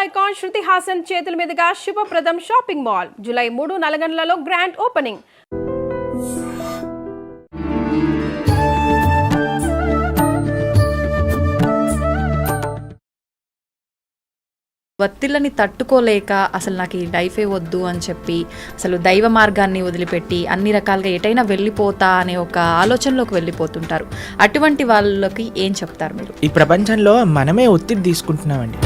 Icon Shruti Haasan చేతుల మీదుగా Shubhapradam shopping mall July 3 నల్గొండలలో గ్రాండ్ ఓపెనింగ్. ఒత్తిళ్ళని తట్టుకోలేక అసలు నాకు ఈ లైఫే వద్దు అని చెప్పి అసలు దైవ మార్గాన్ని వదిలిపెట్టి అన్ని రకాలుగా ఎటైనా వెళ్ళిపోతా అనే ఒక ఆలోచనలోకి వెళ్ళిపోతుంటారు. అటువంటి వాళ్ళకి ఏం చెప్తారు మీరు? ఈ ప్రపంచంలో మనమే ఒత్తిడి తీసుకుంటున్నామండి.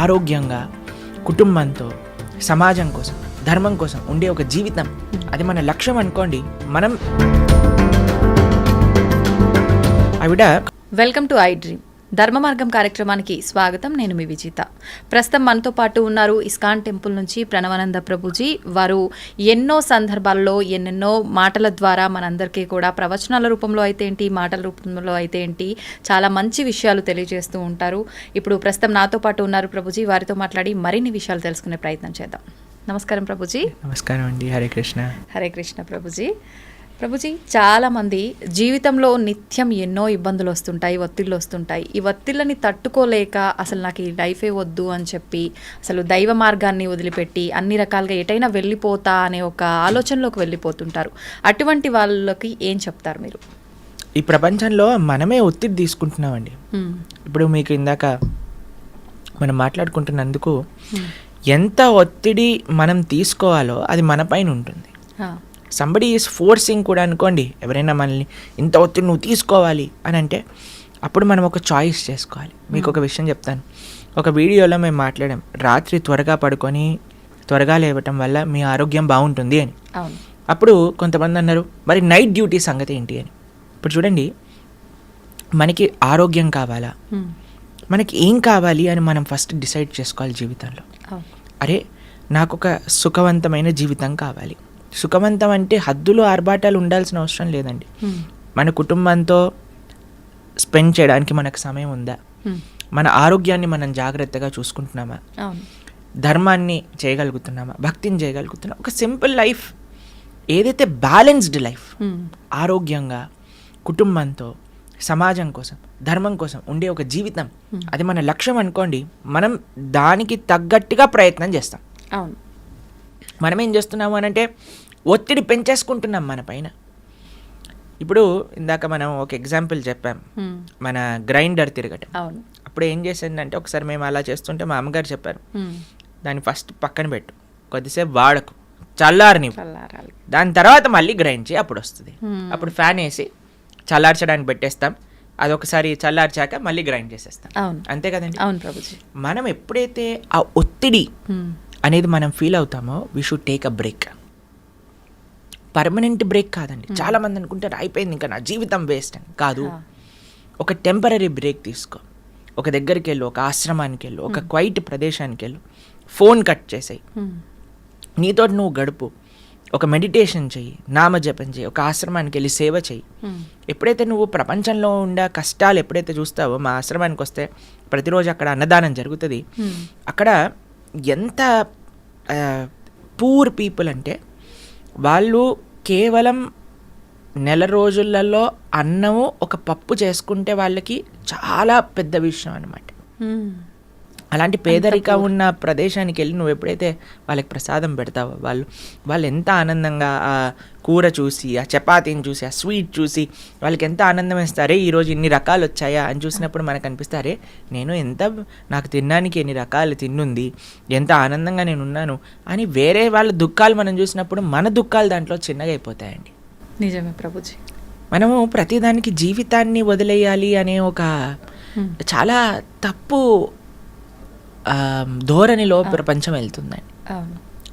ఆరోగ్యంగా కుటుంబంతో సమాజం కోసం ధర్మం కోసం ఉండే ఒక జీవితం, అది మన లక్ష్యం అనుకోండి. మనం ఆవిడ వెల్కమ్ టు ఐ డ్రీమ్ ధర్మ మార్గం కార్యక్రమానికి స్వాగతం. నేను మీ విజిత. ప్రస్తుతం మనతో పాటు ఉన్నారు ఇస్కాన్ టెంపుల్ నుంచి ప్రణవానంద ప్రభుజీ. వారు ఎన్నో సందర్భాల్లో ఎన్నెన్నో మాటల ద్వారా మనందరికీ కూడా ప్రవచనాల రూపంలో అయితే ఏంటి, మాటల రూపంలో అయితే ఏంటి, చాలా మంచి విషయాలు తెలియజేస్తూ ఉంటారు. ఇప్పుడు ప్రస్తుతం నాతో పాటు ఉన్నారు ప్రభుజీ. వారితో మాట్లాడి మరిన్ని విషయాలు తెలుసుకునే ప్రయత్నం చేద్దాం. నమస్కారం ప్రభుజీ. నమస్కారం అండి. హరే కృష్ణ. హరే కృష్ణ ప్రభుజీ. ప్రభుజీ, చాలామంది జీవితంలో నిత్యం ఎన్నో ఇబ్బందులు వస్తుంటాయి, ఒత్తిళ్ళు వస్తుంటాయి. ఈ ఒత్తిళ్ళని తట్టుకోలేక అసలు నాకు ఈ లైఫే వద్దు అని చెప్పి అసలు దైవ మార్గాన్ని వదిలిపెట్టి అన్ని రకాలుగా ఎటైనా వెళ్ళిపోతా అనే ఒక ఆలోచనలోకి వెళ్ళిపోతుంటారు. అటువంటి వాళ్ళకి ఏం చెప్తారు మీరు? ఈ ప్రపంచంలో మనమే ఒత్తిడి తీసుకుంటున్నామండి. ఇప్పుడు మీకు ఇందాక మనం మాట్లాడుకుంటున్నందుకు ఎంత ఒత్తిడి మనం తీసుకోవాలో అది మన పైన ఉంటుంది. సంబడి ఈజ్ ఫోర్సింగ్ కూడా అనుకోండి. ఎవరైనా మనల్ని ఇంత ఒత్తిడి నువ్వు తీసుకోవాలి అని అంటే అప్పుడు మనం ఒక చాయిస్ చేసుకోవాలి. మీకు ఒక విషయం చెప్తాను. ఒక వీడియోలో మేము మాట్లాడాం, రాత్రి త్వరగా పడుకొని త్వరగా లేవటం వల్ల మీ ఆరోగ్యం బాగుంటుంది అని. అప్పుడు కొంతమంది అన్నారు, మరి నైట్ డ్యూటీ సంగతి ఏంటి అని. ఇప్పుడు చూడండి, మనకి ఆరోగ్యం కావాలా, మనకి ఏం కావాలి అని మనం ఫస్ట్ డిసైడ్ చేసుకోవాలి జీవితంలో. అరే, నాకు ఒక సుఖవంతమైన జీవితం కావాలి. సుఖవంతం అంటే హద్దులు ఆర్భాటాలు ఉండాల్సిన అవసరం లేదండి. మన కుటుంబంతో స్పెండ్ చేయడానికి మనకు సమయం ఉందా, మన ఆరోగ్యాన్ని మనం జాగ్రత్తగా చూసుకుంటున్నామా, ధర్మాన్ని చేయగలుగుతున్నామా, భక్తిని చేయగలుగుతున్నామా, ఒక సింపుల్ లైఫ్, ఏదైతే బ్యాలెన్స్డ్ లైఫ్, ఆరోగ్యంగా కుటుంబంతో సమాజం కోసం ధర్మం కోసం ఉండే ఒక జీవితం, అది మన లక్ష్యం అనుకోండి. మనం దానికి తగ్గట్టుగా ప్రయత్నం చేస్తాం. అవును. మనం ఏం చేస్తున్నాము అని అంటే ఒత్తిడి పెంచేసుకుంటున్నాం మన పైన. ఇప్పుడు ఇందాక మనం ఒక ఎగ్జాంపుల్ చెప్పాం, మన గ్రైండర్ తిరగటం. అప్పుడు ఏం చేసిందంటే, ఒకసారి మేము అలా చేస్తుంటే మా అమ్మగారు చెప్పారు, దాన్ని ఫస్ట్ పక్కన పెట్టు, కొద్దిసేపు వాడకు, చల్లారని, దాని తర్వాత మళ్ళీ గ్రైండ్ చేయి, అప్పుడు వస్తుంది. అప్పుడు ఫ్యాన్ వేసి చల్లార్చడానికి పెట్టేస్తాం, అదొకసారి చల్లార్చాక మళ్ళీ గ్రైండ్ చేసేస్తాం. అంతే కదండి. అవును ప్రభుజీ. మనం ఎప్పుడైతే ఆ ఒత్తిడి అనేది మనం ఫీల్ అవుతామో, we should take a break. Permanent break కాదండి. చాలా మంది అనుకుంటారు అయిపోయింది ఇంకా నా జీవితం వేస్ట్ అని. కాదు, ఒక టెంపరీ బ్రేక్ తీసుకో. ఒక దగ్గరికి వెళ్ళు, ఒక ఆశ్రమానికి వెళ్ళు, ఒక క్వైట్ ప్రదేశానికి వెళ్ళు, ఫోన్ కట్ చేసేయి, నీతో నువ్వు గడుపు, ఒక మెడిటేషన్ చెయ్యి, నామజపం చెయ్యి, ఒక ఆశ్రమానికి వెళ్ళి సేవ చెయ్యి. ఎప్పుడైతే నువ్వు ప్రపంచంలో ఉండే కష్టాలు ఎప్పుడైతే చూస్తావో, మా ఆశ్రమానికి వస్తే ప్రతిరోజు అక్కడ అన్నదానం జరుగుతుంది. అక్కడ ఎంత పూర్ పీపుల్ అంటే, వాళ్ళు కేవలం నెల రోజులలో అన్నము ఒక పప్పు చేసుకుంటే వాళ్ళకి చాలా పెద్ద విషయం అన్నమాట. అలాంటి పేదరిక ఉన్న ప్రదేశానికి వెళ్ళి నువ్వు ఎప్పుడైతే వాళ్ళకి ప్రసాదం పెడతావో, వాళ్ళు ఎంత ఆనందంగా ఆ కూర చూసి, ఆ చపాతీని చూసి, ఆ స్వీట్ చూసి వాళ్ళకి ఎంత ఆనందం వేస్తారే, ఈరోజు ఇన్ని రకాలు వచ్చాయా అని చూసినప్పుడు మనకు అనిపిస్తారే, నాకు తినడానికి ఎన్ని రకాలు తిన్నుంది, ఎంత ఆనందంగా నేను ఉన్నాను అని. వేరే వాళ్ళ దుఃఖాలు మనం చూసినప్పుడు మన దుఃఖాలు దాంట్లో చిన్నగా అయిపోతాయండి. నిజమే ప్రభుజీ. మనము ప్రతిదానికి జీవితాన్ని వదిలేయాలి అనే ఒక చాలా తప్పు ధోరణిలో ప్రపంచం వెళ్తుందండి.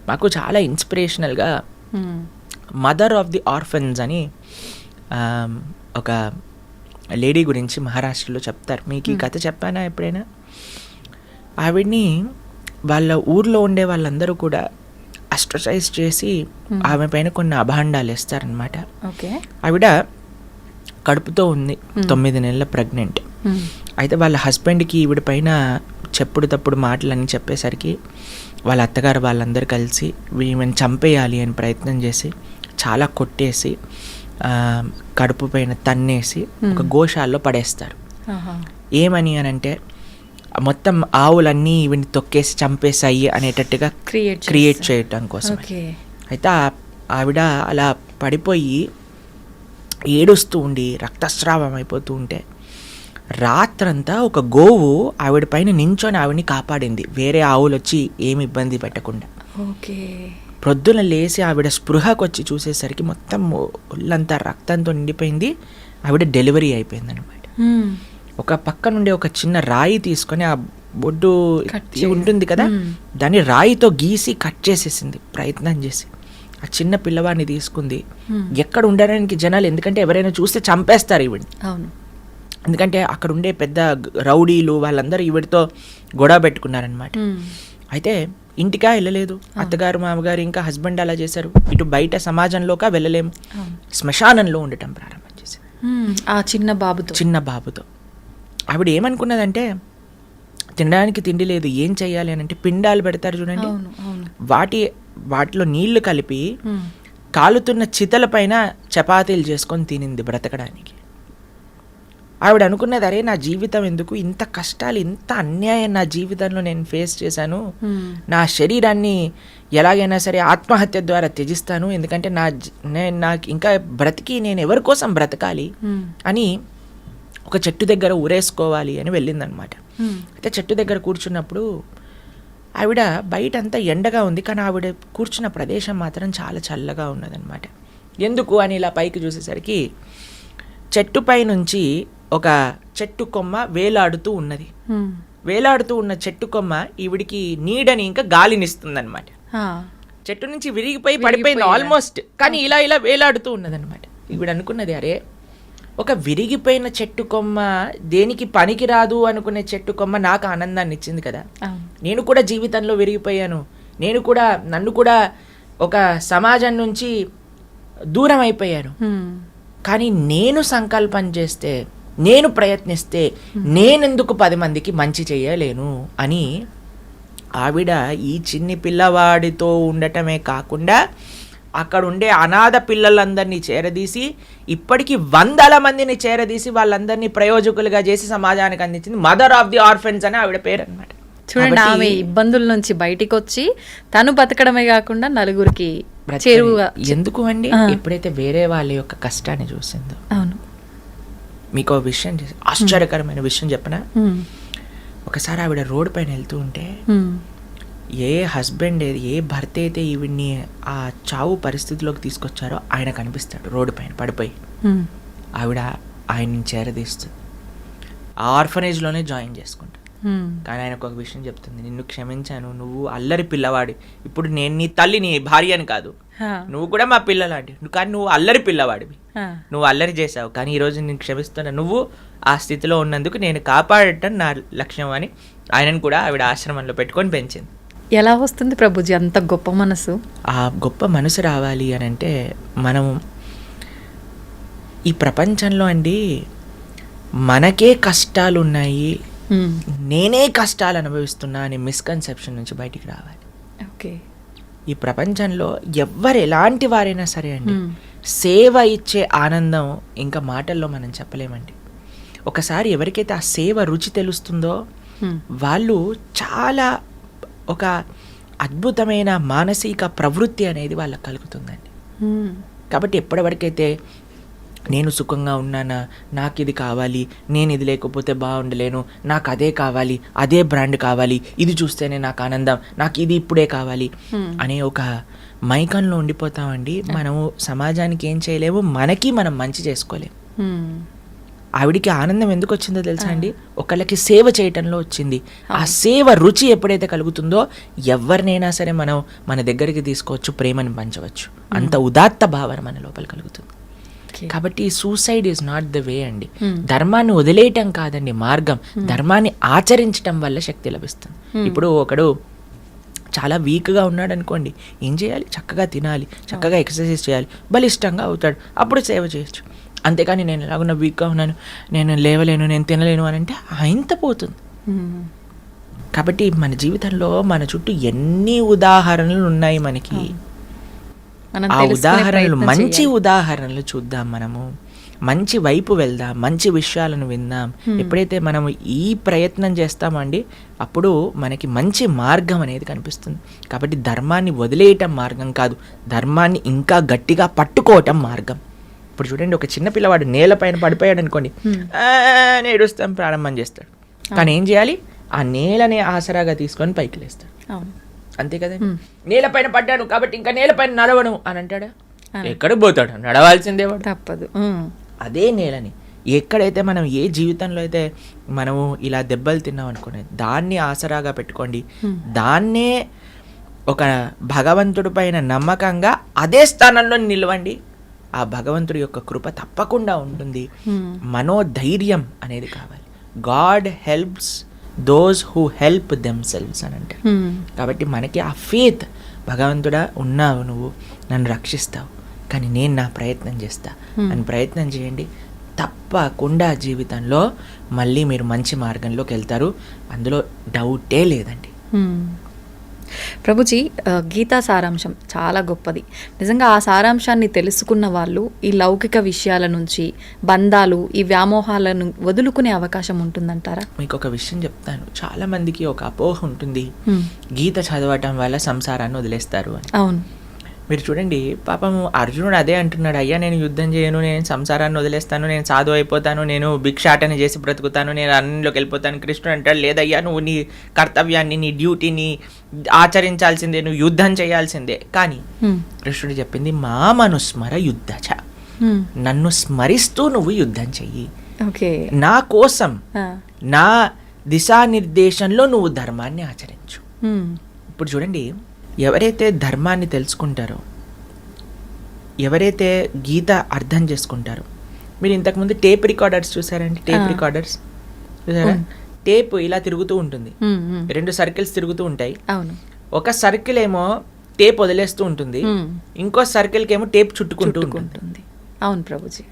మాకు చాలా ఇన్స్పిరేషనల్గా మదర్ ఆఫ్ ది ఆర్ఫన్స్ అని ఒక లేడీ గురించి మహారాష్ట్రలో చెప్తారు. మీకు ఈ కథ చెప్పానా ఎప్పుడైనా? ఆవిడ్ని వాళ్ళ ఊర్లో ఉండే వాళ్ళందరూ కూడా అస్ట్రసైజ్ చేసి ఆమె పైన కొన్ని అభాండాలు వేస్తారనమాట. ఆవిడ కడుపుతో ఉంది, 9 నెలల ప్రెగ్నెంట్. అయితే వాళ్ళ హస్బెండ్కి ఈవిడ పైన చెప్పుడు తప్పుడు మాటలన్నీ చెప్పేసరికి వాళ్ళ అత్తగారు వాళ్ళందరూ కలిసి ఈమెను చంపేయాలి అని ప్రయత్నం చేసి చాలా కొట్టేసి కడుపు పైన తన్నేసి ఒక గోశాలలో పడేస్తారు. ఏమని అని అంటే, మొత్తం ఆవులన్నీ ఈవిని తొక్కేసి చంపేసాయి అనేటట్టుగా క్రియేట్ చేయటం కోసం. అయితే ఆవిడ అలా పడిపోయి ఏడుస్తూ ఉండి రక్తస్రావం అయిపోతూ ఉంటే రాత్రంతా ఒక గోవు ఆవిడ పైన నించొని ఆవిడని కాపాడింది, వేరే ఆవులు వచ్చి ఏమి ఇబ్బంది పెట్టకుండా. ప్రొద్దున లేచి ఆవిడ స్పృహకు వచ్చి చూసేసరికి మొత్తం ఒళ్ళంతా రక్తంతో నిండిపోయింది. ఆవిడ డెలివరీ అయిపోయింది అనమాట. ఒక పక్క నుండి ఒక చిన్న రాయి తీసుకొని ఆ బొడ్డు ఉంటుంది కదా, దాన్ని రాయితో గీసి కట్ చేసేసింది ప్రయత్నం చేసి. ఆ చిన్న పిల్లవాడిని తీసుకుంది. ఎక్కడ ఉండడానికి జనాలు, ఎందుకంటే ఎవరైనా చూస్తే చంపేస్తారు ఈవిడిని. ఎందుకంటే అక్కడ ఉండే పెద్ద రౌడీలు వాళ్ళందరూ ఈవిడితో గొడవ పెట్టుకున్నారనమాట. అయితే ఇంటికా వెళ్ళలేదు, అత్తగారు మామగారు ఇంకా హస్బెండ్ అలా చేశారు. ఇటు బయట సమాజంలోకా వెళ్ళలేము, శ్మశానంలో ఉండటం ప్రారంభం చేశారు ఆ చిన్న బాబుతో. ఆవిడ ఏమనుకున్నదంటే తినడానికి తిండి లేదు, ఏం చెయ్యాలి అని అంటే పిండాలు పెడతారు చూడండి, వాటిలో నీళ్లు కలిపి కాలుతున్న చితల పైన చపాతీలు చేసుకొని తినింది బ్రతకడానికి. ఆవిడ అనుకున్నది, అరే నా జీవితం ఎందుకు, ఇంత కష్టాలు ఇంత అన్యాయం నా జీవితంలో నేను ఫేస్ చేశాను, నా శరీరాన్ని ఎలాగైనా సరే ఆత్మహత్య ద్వారా త్యజిస్తాను, ఎందుకంటే నాకు ఇంకా బ్రతికి నేను ఎవరి కోసం బ్రతకాలి అని ఒక చెట్టు దగ్గర ఊరేసుకోవాలి అని వెళ్ళిందనమాట. అయితే చెట్టు దగ్గర కూర్చున్నప్పుడు ఆవిడ బయట అంతా ఎండగా ఉంది, కానీ ఆవిడ కూర్చున్న ప్రదేశం మాత్రం చాలా చల్లగా ఉన్నదనమాట. ఎందుకు అని ఇలా పైకి చూసేసరికి చెట్టుపై నుంచి ఒక చెట్టు కొమ్మ వేలాడుతూ ఉన్నది. వేలాడుతూ ఉన్న చెట్టు కొమ్మ ఈవిడికి నీడని ఇంకా గాలినిస్తుంది అనమాట. చెట్టు నుంచి విరిగిపోయి పడిపోయింది ఆల్మోస్ట్, కానీ ఇలా ఇలా వేలాడుతూ ఉన్నదనమాట. ఈవిడ అనుకున్నది, అరే ఒక విరిగిపోయిన చెట్టు కొమ్మ, దేనికి పనికి రాదు అనుకునే చెట్టు కొమ్మ నాకు ఆనందాన్ని ఇచ్చింది కదా, నేను కూడా జీవితంలో విరిగిపోయాను, నన్ను కూడా ఒక సమాజం నుంచి దూరం అయిపోయాను, కానీ నేను సంకల్పం చేస్తే, నేను ప్రయత్నిస్తే నేనెందుకు 10 మందికి మంచి చేయలేను అని ఆవిడ ఈ చిన్ని పిల్లవాడితో ఉండటమే కాకుండా అక్కడ ఉండే అనాథ పిల్లలందరినీ చేరదీసి ఇప్పటికీ 100 మందిని చేరదీసి వాళ్ళందరినీ ప్రయోజకులుగా చేసి సమాజానికి అందించింది. మదర్ ఆఫ్ ది ఆర్ఫెన్స్ అని ఆవిడ పేరు అనమాట. చూడండి, ఆమె ఇబ్బందుల నుంచి బయటికి వచ్చి తను బతకడమే కాకుండా నలుగురికి చేరువుగా. ఎందుకు అండి, ఎప్పుడైతే వేరే వాళ్ళ యొక్క కష్టాన్ని చూసిందో. అవును, మీకు విషయం ఆశ్చర్యకరమైన విషయం చెప్పనా. ఒకసారి ఆవిడ రోడ్డు పైన వెళ్తూ ఉంటే ఏ హస్బెండ్ ఏ భర్త అయితే ఈవిడ్ని ఆ చావు పరిస్థితిలోకి తీసుకొచ్చారో ఆయన కనిపిస్తాడు రోడ్డు పైన పడిపోయి. ఆవిడ ఆయన్ని చేరదీస్తుంది, ఆ ఆర్ఫనేజ్లోనే జాయిన్ చేసుకుంటాడు. కానీ ఆయనకు ఒక విషయం చెప్తుంది, నిన్ను క్షమించాను, నువ్వు అల్లరి పిల్లవాడి, ఇప్పుడు నేను నీ తల్లి నీ భార్య అని కాదు, నువ్వు కూడా మా పిల్లలాంటి, కానీ నువ్వు అల్లరి పిల్లవాడివి, నువ్వు అల్లరి చేసావు, కానీ ఈరోజు నేను క్షమిస్తున్నా, నువ్వు ఆ స్థితిలో ఉన్నందుకు నేను కాపాడటం నా లక్ష్యం అని ఆయనను కూడా ఆవిడ ఆశ్రమంలో పెట్టుకొని పెంచింది. ఎలా వస్తుంది ప్రభుజీ అంత గొప్ప మనసు? ఆ గొప్ప మనసు రావాలి అని అంటే మనం ఈ ప్రపంచంలో అండి మనకే కష్టాలు ఉన్నాయి, నేనే కష్టాలు అనుభవిస్తున్నా అనే మిస్కన్సెప్షన్ నుంచి బయటికి రావాలి. ఓకే, ఈ ప్రపంచంలో ఎవ్వరు ఎలాంటి వారైనా సరే అండి, సేవ ఇచ్చే ఆనందం ఇంకా మాటల్లో మనం చెప్పలేమండి. ఒకసారి ఎవరికైతే ఆ సేవ రుచి తెలుస్తుందో వాళ్ళు చాలా ఒక అద్భుతమైన మానసిక ప్రవృత్తి అనేది వాళ్ళకి కలుగుతుందండి. కాబట్టి ఎప్పటివరకైతే నేను సుఖంగా ఉన్నానా, నాకు ఇది కావాలి, నేను ఇది లేకపోతే బాగుండలేను, నాకు అదే కావాలి, అదే బ్రాండ్ కావాలి, ఇది చూస్తేనే నాకు ఆనందం, నాకు ఇది ఇప్పుడే కావాలి అనే ఒక మైకంలో ఉండిపోతామండి. మనము సమాజానికి ఏం చేయలేము, మనకి మనం మంచి చేసుకోలేము. ఆవిడికి ఆనందం ఎందుకు వచ్చిందో తెలుసా అండి, ఒకళ్ళకి సేవ చేయటంలో వచ్చింది. ఆ సేవ రుచి ఎప్పుడైతే కలుగుతుందో ఎవరినైనా సరే మనం మన దగ్గరికి తీసుకోవచ్చు, ప్రేమని పంచవచ్చు. అంత ఉదాత్త భావన మన లోపల కలుగుతుంది. కాబట్టి suicide is not the way అండి. ధర్మాన్ని వదిలేయటం కాదండి మార్గం, ధర్మాన్ని ఆచరించటం వల్ల శక్తి లభిస్తుంది. ఇప్పుడు ఒకడు చాలా వీక్గా ఉన్నాడు అనుకోండి, ఏం చేయాలి, చక్కగా తినాలి, చక్కగా ఎక్సర్సైజ్ చేయాలి, బలిష్టంగా అవుతాడు, అప్పుడు సేవ చేయొచ్చు. అంతేకాని నేను ఎలాగున్నా వీక్గా ఉన్నాను, నేను లేవలేను, నేను తినలేను అని అంటే ఇంత పోతుంది. కాబట్టి మన జీవితంలో మన చుట్టూ ఎన్ని ఉదాహరణలు ఉన్నాయి మనకి, ఆ ఉదాహరణలు మంచి ఉదాహరణలు చూద్దాం మనము. మంచి వైపు వెళ్దాం, మంచి విషయాలను విందాం. ఎప్పుడైతే మనం ఈ ప్రయత్నం చేస్తామండి, అప్పుడు మనకి మంచి మార్గం అనేది కనిపిస్తుంది. కాబట్టి ధర్మాన్ని వదిలేయటం మార్గం కాదు, ధర్మాన్ని ఇంకా గట్టిగా పట్టుకోవటం మార్గం. ఇప్పుడు చూడండి, ఒక చిన్న పిల్లవాడు నేలపైన పడిపోయాడు అనుకోండి, ఏడుస్తాం ప్రారంభం చేస్తాడు. కానీ ఏం చేయాలి? ఆ నేలని ఆసరాగా తీసుకొని పైకి లేస్తాడు. అంతే కదా. నేలపైన పడ్డాను కాబట్టి ఇంకా నేలపైన నడవను అని అంటాడా? ఎక్కడికి పోతాడు? నడవాల్సిందే, తప్పదు. అదే నేలని ఎక్కడైతే మనం ఏ జీవితంలో అయితే మనము ఇలా దెబ్బలు తిన్నాం అనుకోండి, దాన్ని ఆసరాగా పెట్టుకోండి. దాన్నే ఒక భగవంతుడి పైన నమ్మకంగా అదే స్థానంలో నిలవండి. ఆ భగవంతుడి యొక్క కృప తప్పకుండా ఉంటుంది. మనోధైర్యం అనేది కావాలి. God helps those who help themselves అని అంటారు. కాబట్టి మనకి ఆ ఫేత్, భగవంతుడా ఉన్నావు, నువ్వు నన్ను రక్షిస్తావు, కానీ నేను నా ప్రయత్నం చేస్తా అని ప్రయత్నం చేయండి. తప్పకుండా జీవితంలో మళ్ళీ మీరు మంచి మార్గంలోకి వెళ్తారు, అందులో డౌటే లేదండి. ప్రభుజీ, గీతా సారాంశం చాలా గొప్పది. నిజంగా ఆ సారాంశాన్ని తెలుసుకున్న వాళ్ళు ఈ లౌకిక విషయాల నుంచి, బంధాలు, ఈ వ్యామోహాలను వదులుకునే అవకాశం ఉంటుందంటారా? మీకు ఒక విషయం చెప్తాను. చాలా మందికి ఒక అపోహ ఉంటుంది, గీత చదవటం వల్ల సంసారాన్ని వదిలేస్తారు అని. అవును. మీరు చూడండి, పాపము అర్జునుడు అదే అంటున్నాడు, అయ్యా నేను యుద్ధం చేయను, నేను సంసారాన్ని వదిలేస్తాను, నేను సాధు అయిపోతాను, నేను భిక్షాటన చేసి బ్రతుకుతాను, నేను అన్నిలోకి వెళ్ళిపోతాను. కృష్ణుడు అంటాడు, లేదయ్యా నువ్వు నీ కర్తవ్యాన్ని, నీ డ్యూటీని ఆచరించాల్సిందే, నువ్వు యుద్ధం చేయాల్సిందే. కానీ కృష్ణుడు చెప్పింది మామనుస్మర యుద్ధచ, నన్ను స్మరిస్తూ నువ్వు యుద్ధం చెయ్యి. నా కోసం, నా దిశానిర్దేశంలో నువ్వు ధర్మాన్ని ఆచరించు. ఇప్పుడు చూడండి, ఎవరైతే ధర్మాన్ని తెలుసుకుంటారో, ఎవరైతే గీత అర్థం చేసుకుంటారో, మీరు ఇంతకుముందు టేప్ రికార్డర్స్ చూసారండి? టేప్ రికార్డర్స్ చూసారా? టేప్ ఇలా తిరుగుతూ ఉంటుంది, 2 సర్కిల్స్ తిరుగుతూ ఉంటాయి. ఒక సర్కిల్ ఏమో టేప్ వదిలేస్తూ ఉంటుంది, ఇంకో సర్కిల్కి ఏమో టేప్ చుట్టుకుంటూ ఉంటుంది. అవును ప్రభుజీ.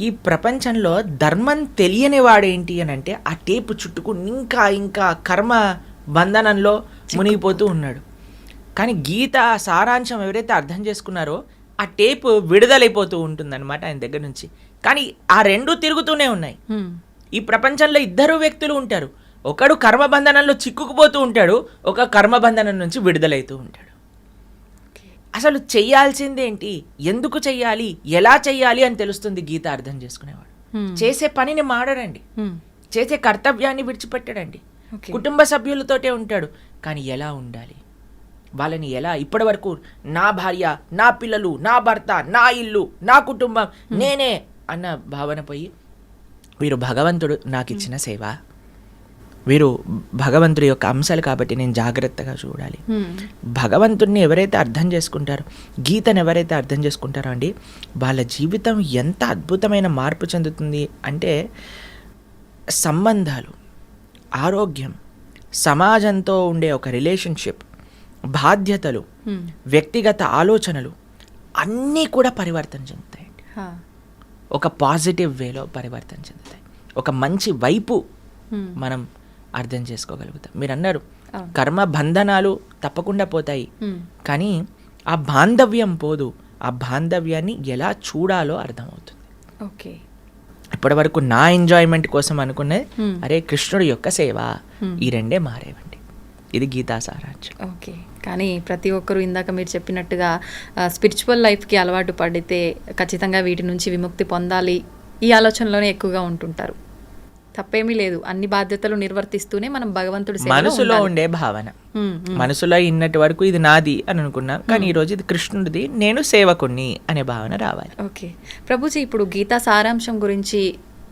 ఈ ప్రపంచంలో ధర్మం తెలియని వాడేంటి అని అంటే, ఆ టేప్ చుట్టుకుని ఇంకా ఇంకా కర్మ బంధనంలో మునిగిపోతూ ఉన్నాడు. కానీ గీత సారాంశం ఎవరైతే అర్థం చేసుకున్నారో, ఆ టేప్ విడుదలైపోతూ ఉంటుందన్నమాట ఆయన దగ్గర నుంచి. కానీ ఆ 2 తిరుగుతూనే ఉన్నాయి. ఈ ప్రపంచంలో 2 వ్యక్తులు ఉంటారు. ఒకడు కర్మబంధనంలో చిక్కుకుపోతూ ఉంటాడు, ఒక కర్మబంధనం నుంచి విడుదలైతూ ఉంటాడు. అసలు చెయ్యాల్సిందేంటి, ఎందుకు చెయ్యాలి, ఎలా చెయ్యాలి అని తెలుస్తుంది గీత అర్థం చేసుకునేవాడు. చేసే పనిని మాడడండి, చేసే కర్తవ్యాన్ని విడిచిపెట్టడండి. కుటుంబ సభ్యులతోటే ఉంటాడు, కానీ ఎలా ఉండాలి, వాళ్ళని ఎలా, ఇప్పటి వరకు నా భార్య, నా పిల్లలు, నా భర్త, నా ఇల్లు, నా కుటుంబం, నేనే అన్న భావన పోయి, వీరు భగవంతుడు నాకు ఇచ్చిన సేవ, వీరు భగవంతుడి యొక్క అంశాలు కాబట్టి నేను జాగ్రత్తగా చూడాలి. భగవంతుడిని ఎవరైతే అర్థం చేసుకుంటారో, గీతను ఎవరైతే అర్థం చేసుకుంటారో అండి, వాళ్ళ జీవితం ఎంత అద్భుతమైన మార్పు చెందుతుంది అంటే, సంబంధాలు, ఆరోగ్యం, సమాజంతో ఉండే ఒక రిలేషన్షిప్, బాధ్యతలు, వ్యక్తిగత ఆలోచనలు అన్నీ కూడా పరివర్తన చెందుతాయండి. ఒక పాజిటివ్ వేలో పరివర్తన చెందుతాయి. ఒక మంచి వైపు మనం అర్థం చేసుకోగలుగుతాం. మీరు అన్నారు కర్మ బంధనాలు తప్పకుండా పోతాయి, కానీ ఆ బాంధవ్యం పోదు. ఆ బాంధవ్యాన్ని ఎలా చూడాలో అర్థమవుతుంది. ఓకే. ఇప్పటి వరకు నా ఎంజాయ్మెంట్ కోసం అనుకునే, అరే కృష్ణుడి యొక్క సేవ, ఈ 2 మారేవండి. ఇది గీతా సారాంశం. ఓకే. కానీ ప్రతి ఒక్కరూ ఇందాక మీరు చెప్పినట్టుగా స్పిరిచువల్ లైఫ్కి అలవాటు పడితే ఖచ్చితంగా వీటి నుంచి విముక్తి పొందాలి, ఈ ఆలోచనలోనే ఎక్కువగా ఉంటుంటారు. తప్పేమీ లేదు, అన్ని బాధ్యతలు నిర్వర్తిస్తూనే మనం భగవంతుడి మనసులో ఉండే భావన, మనసులో ఇన్నటి వరకు ఇది నాది అని అనుకున్నాం, కానీ ఈరోజు ఇది కృష్ణుడిది, నేను సేవకుణ్ణి అనే భావన రావాలి. ఓకే ప్రభుజీ, ఇప్పుడు గీతా సారాంశం గురించి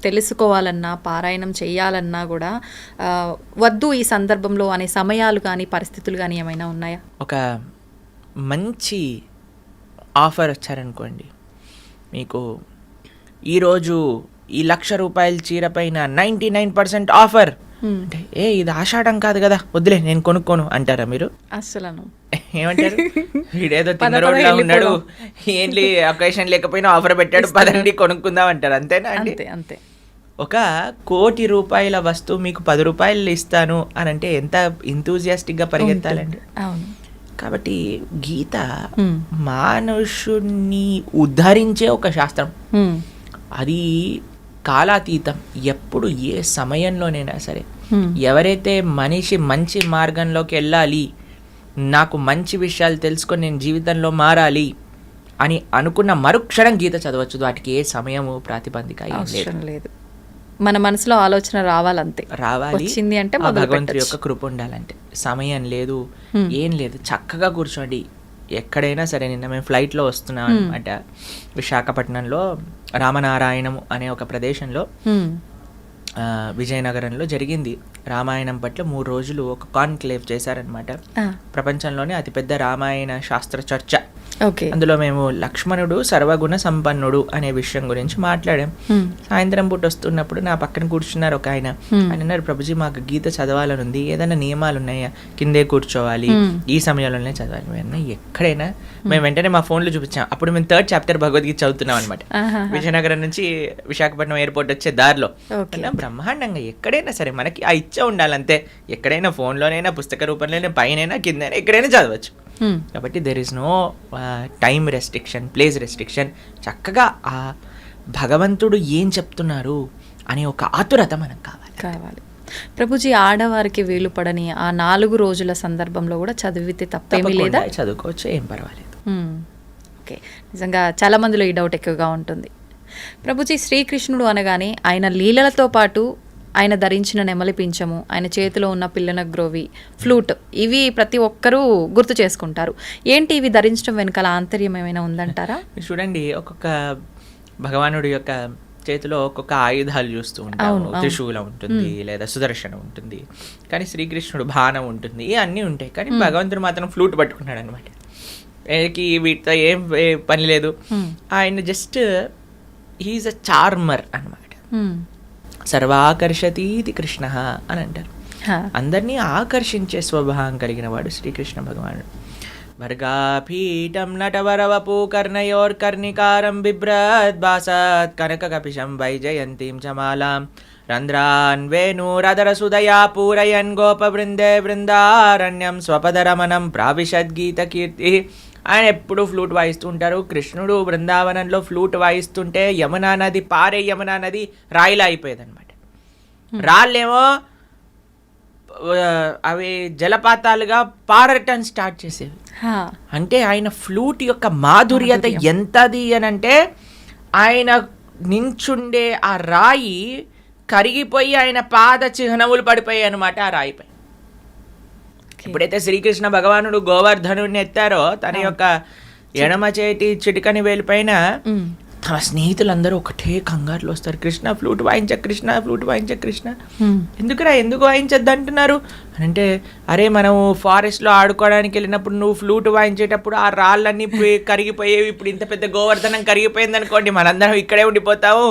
తెలుసుకోవాలన్నా, పారాయణం చేయాలన్నా కూడా వద్దు ఈ సందర్భంలో అనే సమయాలు కానీ పరిస్థితులు కానీ ఏమైనా ఉన్నాయా? ఒక మంచి ఆఫర్ వచ్చారనుకోండి, మీకు ఈరోజు ఈ 1,00,000 రూపాయల చీర పైన 99% ఆఫర్ అంటే, ఇది ఆషాఢం కాదు కదా, వద్దులే నేను కొనుక్కోను అంటారా మీరు? అసలు ఏమంటారు? వీడేదో తిన్నరోడ్లా ఉన్నాడు, ఏంటి అకేషన్ లేకపోయినా ఆఫర్ పెట్టాడు, పదండి కొనుక్కుందాం అంటారు. అంతేనా అండి? అంతే. ఒక 1,00,00,000 రూపాయల వస్తువు మీకు 10 రూపాయలు ఇస్తాను అని అంటే ఎంత ఇంతూజియాస్టిక్గా పరిగెత్తాలండి. అవును. కాబట్టి గీత మానుషుణ్ణి ఉద్ధరించే ఒక శాస్త్రం. అది కాలాతీతం. ఎప్పుడు ఏ సమయంలోనైనా సరే ఎవరైతే మనిషి మంచి మార్గంలోకి వెళ్ళాలి, నాకు మంచి విషయాలు తెలుసుకొని నేను జీవితంలో మారాలి అని అనుకున్న మరుక్షణం గీత చదవచ్చు. వాటికి ఏ సమయము ప్రాతిపదిక అవసరం లేదు. మన మనసులో ఆలోచన రావాలంతే, రావాలి. వచ్చింది అంటే ఆ భగవంతుడి యొక్క కృప ఉండాలంటే. సమయం లేదు, ఏం లేదు, చక్కగా కూర్చోండి ఎక్కడైనా సరే. నిన్న మేము ఫ్లైట్లో వస్తున్నాం అనమాట. విశాఖపట్నంలో రామనారాయణం అనే ఒక ప్రదేశంలో విజయనగరంలో జరిగింది. రామాయణం పట్ల 3 రోజులు ఒక కాన్క్లేవ్ చేశారనమాట. ప్రపంచంలోనే అతిపెద్ద రామాయణ శాస్త్ర చర్చ. అందులో మేము లక్ష్మణుడు సర్వగుణ సంపన్నుడు అనే విషయం గురించి మాట్లాడాం. సాయంత్రం పూట వస్తున్నప్పుడు నా పక్కన కూర్చున్నారు ఒక ఆయన. ఆయన అన్నారు, ప్రభుజీ మాకు గీత చదవాలని ఉంది, ఏదైనా నియమాలు ఉన్నాయా? కిందే కూర్చోవాలి, ఈ సమయంలోనే చదవాలి. మేము ఎక్కడైనా మేము వెంటనే మా ఫోన్లో చూపించాం. అప్పుడు మేము 3rd చాప్టర్ భగవద్గీత చదువుతున్నాం అనమాట. విజయనగరం నుంచి విశాఖపట్నం ఎయిర్పోర్ట్ వచ్చే దారిలో. బ్రహ్మాండంగా ఎక్కడైనా సరే మనకి ఆ ఇచ్చ ఉండాలంతే. ఎక్కడైనా ఫోన్లోనైనా, పుస్తక రూపంలోనే, పైన కిందైనా, ఎక్కడైనా చదవచ్చు. కాబట్టి there is no time restriction, place restriction. చక్కగా ఆ భగవంతుడు ఏం చెప్తున్నారు అనే ఒక ఆతురత మనకు కావాలి. ప్రభుజీ, ఆడవారికి వీలు పడని ఆ 4 రోజుల సందర్భంలో కూడా చదివితే తప్పేమీ లేదా? చదువుకోవచ్చు, ఏం పర్వాలేదు. ఓకే, నిజంగా చాలా మందిలో ఈ డౌట్ ఎక్కువగా ఉంటుంది. ప్రభుజీ, శ్రీకృష్ణుడు అనగానే ఆయన లీలలతో పాటు ఆయన ధరించిన నెమలి పింఛము, ఆయన చేతిలో ఉన్న పిల్లన గ్రోవి, ఫ్లూట్, ఇవి ప్రతి ఒక్కరూ గుర్తు చేసుకుంటారు. ఏంటి ఇవి ధరించడం వెనకాల ఆంతర్యం ఏమైనా ఉందంటారా? చూడండి, ఒక్కొక్క భగవానుడి యొక్క చేతిలో ఒక్కొక్క ఆయుధాలు చూస్తూ ఉంటాము. త్రిశూలం ఉంటుంది, లేదా సుదర్శనం ఉంటుంది, కానీ శ్రీకృష్ణుడు బాణం ఉంటుంది, అన్నీ ఉంటాయి. కానీ భగవంతుడు మాత్రం ఫ్లూట్ పట్టుకున్నాడు అనమాట. వీటితో ఏం పని లేదు. ఆయన జస్ట్ హీఈస్ అ చార్మర్ అనమాట. సర్వాకర్షతీతి కృష్ణ అని అంటారు. అందరినీ ఆకర్షించే స్వభావం కలిగిన వాడు శ్రీకృష్ణ భగవానుడు. వర్గాపీఠం నటవరవపు కర్ణయోర్కర్ణికారం బిభ్రద్భాసత్ కనక కపిశం వైజయంతీం చమాలాం రంధ్రాన్ వేణురదరసుదయా పూరయన్ గోపవృందే బృందారణ్యం స్వపదరమణం ప్రావిశద్గీత కీర్తి. ఆయన ఎప్పుడు ఫ్లూట్ వాయిస్తూ ఉంటారు. కృష్ణుడు బృందావనంలో ఫ్లూట్ వాయిస్తుంటే యమునా నది, పారే యమునా నది రాయిలా అయిపోయేది అనమాట. రాళ్ళేమో అవి జలపాతాలుగా పారటం స్టార్ట్ చేసేవి. అంటే ఆయన ఫ్లూట్ యొక్క మాధుర్యత ఎంతది అని అంటే, ఆయన నించుండే ఆ రాయి కరిగిపోయి ఆయన పాద చిహ్నములు పడిపోయాయి అనమాట ఆ రాయిపై. ఎప్పుడైతే శ్రీకృష్ణ భగవానుడు గోవర్ధనుడిని ఎత్తారో, తన యొక్క ఎడమ చేతి చిటికని వేలిపైన తన స్నేహితులందరూ ఒకటే కంగారులో వస్తారు. కృష్ణ ఫ్లూట్ వాయించ, కృష్ణ ఫ్లూట్ వాయించ, కృష్ణ ఎందుకు వాయించద్దు అంటున్నారు అని అంటే, అరే మనం ఫారెస్ట్లో ఆడుకోవడానికి వెళ్ళినప్పుడు నువ్వు ఫ్లూట్ వాయించేటప్పుడు ఆ రాళ్ళన్నీ కరిగిపోయేవి. ఇప్పుడు ఇంత పెద్ద గోవర్ధనం కరిగిపోయింది అనుకోండి, మనందరం ఇక్కడే ఉండిపోతాము,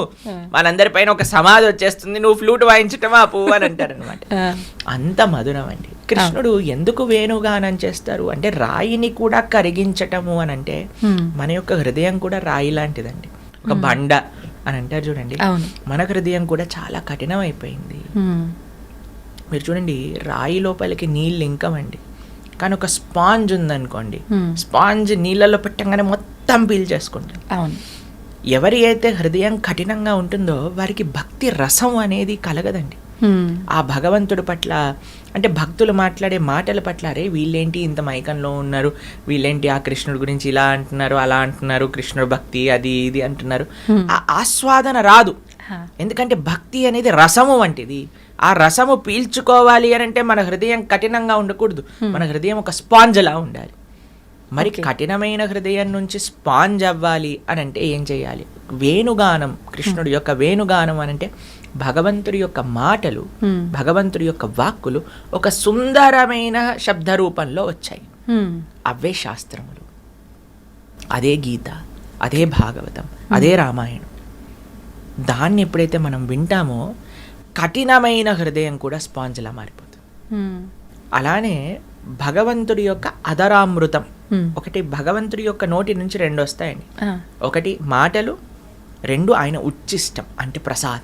మనందరి పైన ఒక సమాధి వచ్చేస్తుంది, నువ్వు ఫ్లూట్ వాయించటమా పువ్వు అని అంటారు అనమాట. అంత మధురం అండి. కృష్ణుడు ఎందుకు వేణుగానం చేస్తారు అంటే, రాయిని కూడా కరిగించటము అని అంటే, మన యొక్క హృదయం కూడా రాయి లాంటిదండి, ఒక బండ అని అంటారు చూడండి. మన హృదయం కూడా చాలా కఠినం అయిపోయింది. మీరు చూడండి, రాయి లోపలికి నీళ్ళు ఇంకమండి, కానీ ఒక స్పాంజ్ ఉందనుకోండి, స్పాంజ్ నీళ్ళలో పెట్టంగానే మొత్తం పీల్ చేసుకుంటాం. ఎవరి అయితే హృదయం కఠినంగా ఉంటుందో వారికి భక్తి రసం అనేది కలగదండి. ఆ భగవంతుడి పట్ల, అంటే భక్తులు మాట్లాడే మాటల పట్ల, అరే వీళ్ళేంటి ఇంత మైకంలో ఉన్నారు, వీళ్ళేంటి ఆ కృష్ణుడి గురించి ఇలా అంటున్నారు, అలా అంటున్నారు, కృష్ణుడు భక్తి అది ఇది అంటున్నారు, ఆ ఆస్వాదన రాదు. ఎందుకంటే భక్తి అనేది రసము వంటిది. ఆ రసము పీల్చుకోవాలి అని అంటే మన హృదయం కఠినంగా ఉండకూడదు, మన హృదయం ఒక స్పాంజ్లా ఉండాలి. మరి కఠినమైన హృదయం నుంచి స్పాంజ్ అవ్వాలి అని అంటే ఏం చేయాలి? వేణుగానం, కృష్ణుడి యొక్క వేణుగానం అని అంటే భగవంతుడి యొక్క మాటలు, భగవంతుడి యొక్క వాక్కులు ఒక సుందరమైన శబ్ద రూపంలో వచ్చాయి. అవే శాస్త్రములు, అదే గీత, అదే భాగవతం, అదే రామాయణం. దాన్ని ఎప్పుడైతే మనం వింటామో కఠినమైన హృదయం కూడా స్పాంజ్లా మారిపోతుంది. అలానే భగవంతుడి యొక్క అధరామృతం, ఒకటి భగవంతుడి యొక్క నోటి నుంచి 2 వస్తాయండి. ఒకటి మాటలు, 2 ఆయన ఉచ్చిష్టం అంటే ప్రసాద్.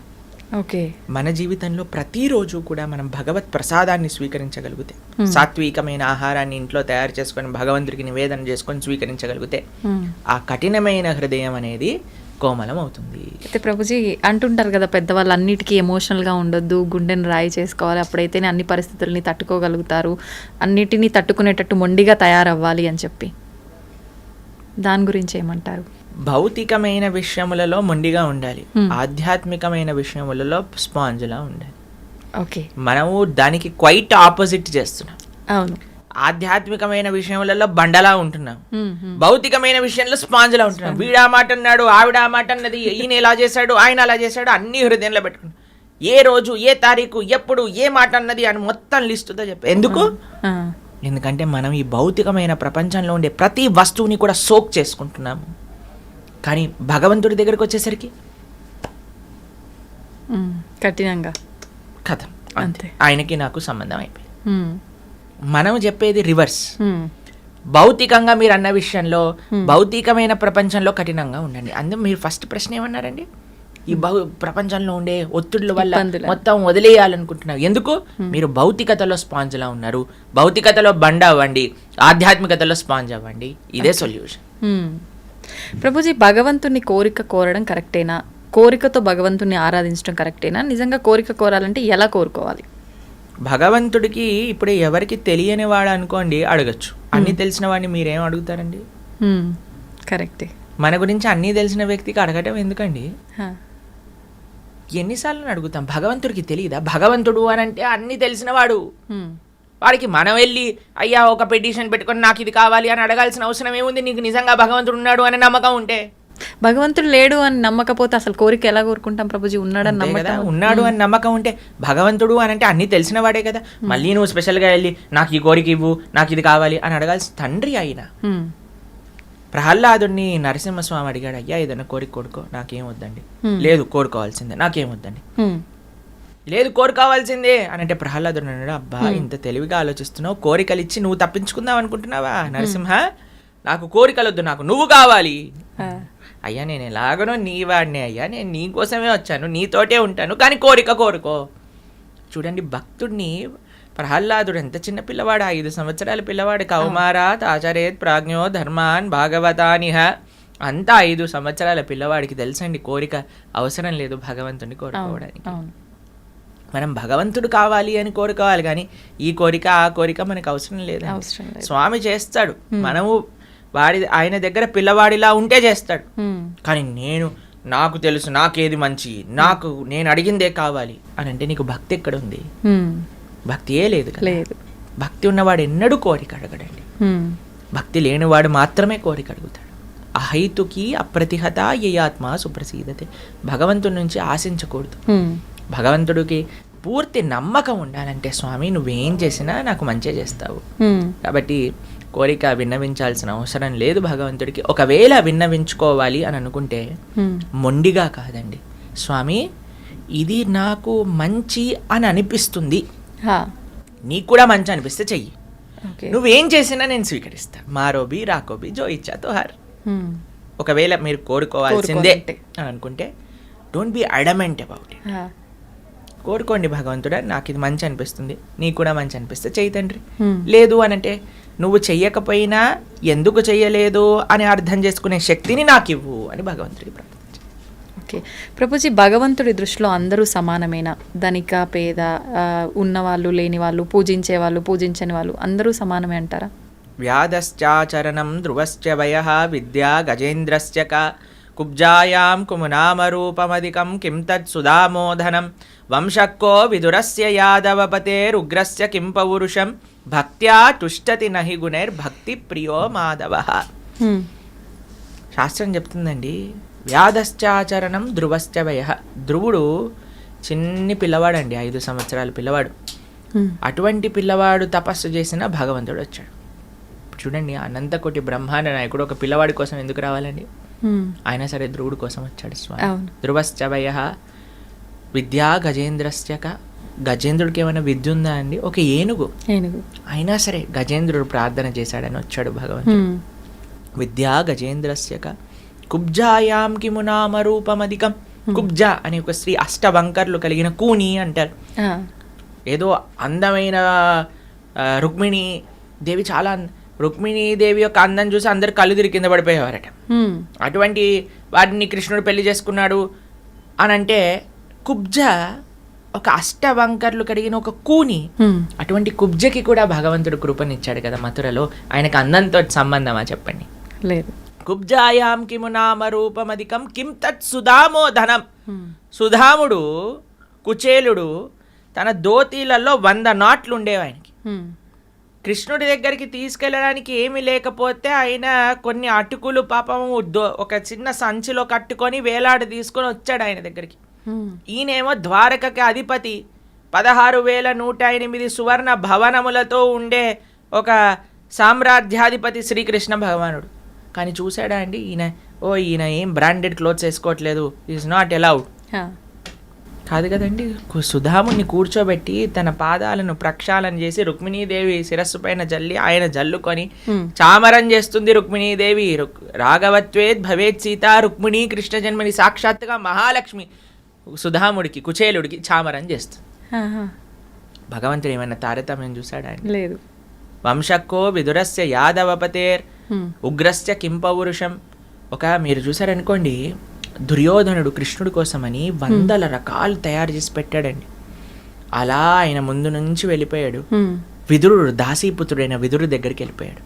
మన జీవితంలో ప్రతిరోజు కూడా మనం భగవత్ ప్రసాదాన్ని స్వీకరించగలిగితే, సాత్వికమైన ఆహారాన్ని ఇంట్లో తయారు చేసుకొని భగవంతుడికి నివేదన చేసుకొని స్వీకరించగలిగితే, ఆ కఠినమైన హృదయం అనేది కోమలం అవుతుంది. అయితే ప్రభుజీ అంటుంటారు కదా పెద్దవాళ్ళు, అన్నిటికీ ఎమోషనల్గా ఉండొద్దు, గుండెని రాయి చేసుకోవాలి, అప్పుడైతేనే అన్ని పరిస్థితుల్ని తట్టుకోగలుగుతారు, అన్నిటినీ తట్టుకునేటట్టు మొండిగా తయారవ్వాలి అని చెప్పి, దాని గురించి ఏమంటారు? భౌతికమైన విషయములలో మొండిగా ఉండాలి, ఆధ్యాత్మికమైన విషయములలో స్పాంజ్లా ఉండాలి. ఓకే, మనము దానికి క్వైట్ ఆపోజిట్ చేస్తున్నాం. అవును, ఆధ్యాత్మికమైన విషయములలో బండలా ఉంటున్నాం, భౌతికమైన విషయంలో స్పాంజ్లా ఉంటున్నాం. వీడా మాట అన్నాడు, ఆవిడ మాట అన్నది, ఈయన ఇలా చేశాడు, ఆయన అలా చేశాడు, అన్ని హృదయంలో పెట్టుకున్నాం. ఏ రోజు, ఏ తారీఖు, ఎప్పుడు, ఏ మాట అన్నది అని మొత్తం లిస్టుతో చెప్పి ఎందుకు? ఎందుకంటే మనం ఈ భౌతికమైన ప్రపంచంలో ఉండే ప్రతి వస్తువుని కూడా సోక్ చేసుకుంటున్నాము. కానీ భగవంతుడి దగ్గరికి వచ్చేసరికి కఠినంగా కథ అంతే, ఆయనకి నాకు సంబంధం అయిపోయింది. మనం చెప్పేది రివర్స్. భౌతికంగా మీరు అన్న విషయంలో, భౌతికమైన ప్రపంచంలో కఠినంగా ఉండండి. అందుకు మీరు ఫస్ట్ ప్రశ్న ఏమన్నారండి? ఈ ప్రపంచంలో ఉండే ఒత్తిళ్ల వల్ల మొత్తం వదిలేయాలనుకుంటున్నారు. ఎందుకు? మీరు భౌతికతలో స్పాంజ్లా ఉన్నారు. భౌతికతలో బండ అవ్వండి, ఆధ్యాత్మికతలో స్పాంజ్ అవ్వండి. ఇదే సొల్యూషన్. ప్రభుజీ, భగవంతుని కోరిక కోరడం కరెక్టేనా? కోరికతో భగవంతుని ఆరాధించడం కరెక్టేనా? నిజంగా కోరిక కోరాలంటే ఎలా కోరుకోవాలి? భగవంతుడికి ఇప్పుడు ఎవరికి తెలియని వాడు అనుకోండి అడగచ్చు. అన్ని తెలిసిన వాడిని మీరేం అడుగుతారండి? కరెక్టే. మన గురించి అన్నీ తెలిసిన వ్యక్తికి అడగటం ఎందుకండి? ఎన్నిసార్లు అడుగుతాం? భగవంతుడికి తెలియదా? భగవంతుడు అని అంటే అన్ని తెలిసిన వాడు. వాడికి మనం వెళ్ళి అయ్యా ఒక పిటిషన్ పెట్టుకొని నాకు ఇది కావాలి అని అడగాల్సిన అవసరం ఏముంది? నీకు నిజంగా భగవంతుడు ఉన్నాడు అనే నమ్మకం ఉంటే. భగవంతుడు లేడు అని నమ్మకపోతే అసలు కోరిక ఎలా కోరుకుంటాం ప్రభుజీ? ఉన్నాడు అని నమ్మకం ఉంటే. భగవంతుడు అని అంటే అన్ని తెలిసిన వాడే కదా. మళ్ళీ నువ్వు స్పెషల్గా వెళ్ళి నాకు ఈ కోరిక ఇవ్వు, నాకు ఇది కావాలి అని అడగాల్సిన తండ్రి ఆయన. ప్రహ్లాదుడిని నరసింహస్వామి అడిగాడు, అయ్యా ఏదైనా కోరిక కోరుకో, నాకేం వద్దండి. లేదు కోరుకోవాల్సిందే, నాకేం వద్దండి. లేదు కోరుకోవాల్సిందే అని అంటే ప్రహ్లాదుడు అన్నాడు, అబ్బా ఇంత తెలివిగా ఆలోచిస్తున్నావు, కోరికలు ఇచ్చి నువ్వు తప్పించుకుందాం అనుకుంటున్నావా నరసింహ? నాకు కోరికలొద్దు, నాకు నువ్వు కావాలి. అయ్యా నేను ఎలాగనో నీ వాడినే అయ్యా, నేను నీ కోసమే వచ్చాను, నీతోటే ఉంటాను, కానీ కోరిక కోరుకో. చూడండి భక్తుడిని, ప్రహ్లాదుడు ఎంత చిన్న పిల్లవాడు, 5 సంవత్సరాల పిల్లవాడు. కౌమారాత్ ఆచరేత్ ప్రాజ్ఞో ధర్మాన్ భాగవతానిహ. అంతా 5 సంవత్సరాల పిల్లవాడికి తెలుసండి కోరిక అవసరం లేదు భగవంతుడిని కోరుకోవడానికి. మనం భగవంతుడు కావాలి అని కోరుకోవాలి, కానీ ఈ కోరిక ఆ కోరిక మనకు అవసరం లేదు. స్వామి చేస్తాడు, మనము ఆయన దగ్గర పిల్లవాడిలా ఉంటే చేస్తాడు. కానీ నాకు తెలుసు, నాకేది మంచి, నేను అడిగిందే కావాలి అని అంటే నీకు భక్తి ఎక్కడ ఉంది? భక్తియే లేదు. భక్తి ఉన్నవాడు ఎన్నడూ కోరిక అడగడండి. భక్తి లేనివాడు మాత్రమే కోరిక అడుగుతాడు. అహైతుకి అప్రతిహత యయాత్మ సుప్రసీదతే. భగవంతుడి నుంచి ఆశించకూడదు. భగవంతుడికి పూర్తి నమ్మకం ఉండాలంటే, స్వామి నువ్వేం చేసినా నాకు మంచి చేస్తావు, కాబట్టి కోరిక విన్నవించాల్సిన అవసరం లేదు భగవంతుడికి. ఒకవేళ విన్నవించుకోవాలి అని అనుకుంటే మొండిగా కాదండి, స్వామి ఇది నాకు మంచి అని అనిపిస్తుంది, నీకు కూడా మంచి అనిపిస్తే చెయ్యి, నువ్వేం చేసినా నేను స్వీకరిస్తా. మారోబి రాకోబి జో ఇచ్చా తోహార్. ఒకవేళ మీరు కోరుకోవాల్సిందే అని అనుకుంటే don't be adamant about it. కోరుకోండి భగవంతుడా, నాకు ఇది మంచి అనిపిస్తుంది, నీకు కూడా మంచి అనిపిస్తే చెయ్యి తండ్రి. లేదు అని అంటే నువ్వు చెయ్యకపోయినా ఎందుకు చెయ్యలేదు అని అర్థం చేసుకునే శక్తిని నాకు ఇవ్వు అని భగవంతుడికి ప్రార్థించారు. ఓకే ప్రభుజీ, భగవంతుడి దృష్టిలో అందరూ సమానమేనా? ధనిక పేద, ఉన్నవాళ్ళు లేని వాళ్ళు, పూజించే వాళ్ళు పూజించని వాళ్ళు అందరూ సమానమే అంటారా? వ్యాధశ్చాచరణం ధ్రువశ్చ వయః విద్యా గజేంద్రస్య క కుబ్జాయాం కుమునామరూపమధికం కిం తత్ సుధామోధనం వంశక్కో విదురస్య యాదవపతేరుగ్రస్య కిం పౌరుషం భక్త్యా తుష్టతి నహి గుణైర్భక్తి ప్రియో మాధవః. శాస్త్రం చెప్తుందండి, వ్యాధశ్చాచరణం ధ్రువశ్చ వయః. ధ్రువుడు చిన్ని పిల్లవాడండి, 5 సంవత్సరాల పిల్లవాడు. అటువంటి పిల్లవాడు తపస్సు చేసిన భగవంతుడు వచ్చాడు. చూడండి, అనంతకోటి బ్రహ్మాండ నాయకుడు ఒక పిల్లవాడి కోసం ఎందుకు రావాలండి? అయినా సరే ధ్రువుడు కోసం వచ్చాడు స్వామి. ధ్రువశ్చ వయః విద్యా గజేంద్రస్య క. గజేంద్రుడికి ఏమైనా విద్య ఉందా అండి? ఒక ఏనుగు. అయినా సరే గజేంద్రుడు ప్రార్థన చేశాడని వచ్చాడు భగవంతుడు. విద్యా గజేంద్రస్య క కుబ్జాయాం కిమునామరూపమధికం. కుబ్జ అనే ఒక స్త్రీ, అష్టవంకర్లు కలిగిన కూని అంటారు. ఏదో అందమైన రుక్మిణి దేవి చాలా రుక్మిణీదేవి యొక్క అందం చూసి అందరు కళ్ళు తిరిగి కింద పడిపోయేవారట. అటువంటి వాటిని కృష్ణుడు పెళ్లి చేసుకున్నాడు అని అంటే కుబ్జ ఒక అష్టవంకర్లు కడిగిన ఒక కూని. అటువంటి కుబ్జకి కూడా భగవంతుడు కృపనిచ్చాడు కదా మథురలో. ఆయనకు అందంతో సంబంధమా చెప్పండి? లేదు. కుబ్జాయాం కిము నామ రూపమధికం కిం తత్ సుధామో ధనం. సుధాముడు కుచేలుడు తన దోతీలలో 100 నాట్లు ఉండేవి ఆయనకి. కృష్ణుడి దగ్గరికి తీసుకెళ్ళడానికి ఏమీ లేకపోతే ఆయన కొన్ని అటుకులు పాపము ఒక చిన్న సంచిలో కట్టుకొని వేలాడి తీసుకొని వచ్చాడు ఆయన దగ్గరికి. ఈయనేమో ద్వారకకి అధిపతి, 16,108 సువర్ణ భవనములతో ఉండే ఒక సామ్రాజ్యాధిపతి శ్రీకృష్ణ భగవానుడు. కానీ చూసాడా అండి ఈయన ఏం బ్రాండెడ్ క్లోత్స్ వేసుకోవట్లేదు, ఈజ్ నాట్ అలౌడ్ కాదు కదండి. సుధాముని కూర్చోబెట్టి తన పాదాలను ప్రక్షాళన చేసి రుక్మిణీదేవి శిరస్సు పైన జల్లి ఆయన జల్లుకొని చామరం చేస్తుంది రుక్మిణీదేవి. రాఘవత్వేద్ భవేత్ సీత రుక్మిణీ కృష్ణ జన్మని సాక్షాత్తుగా మహాలక్ష్మి సుధాముడికి కుచేలుడికి చామరం చేస్తుంది. భగవంతుడు ఏమైనా తారతమ్యం చూశాడా? లేదు. వంశక్కో విదురస్య యాదవపతేర్ ఉగ్రస్య కింపౌరుషం. మీరు చూసారనుకోండి, దుర్యోధనుడు కృష్ణుడి కోసమని 100 రకాలు తయారు చేసి పెట్టాడండి. అలా ఆయన ముందు నుంచి వెళ్ళిపోయాడు. విదురుడు దాసీపుత్రుడైన విదురుడి దగ్గరికి వెళ్ళిపోయాడు.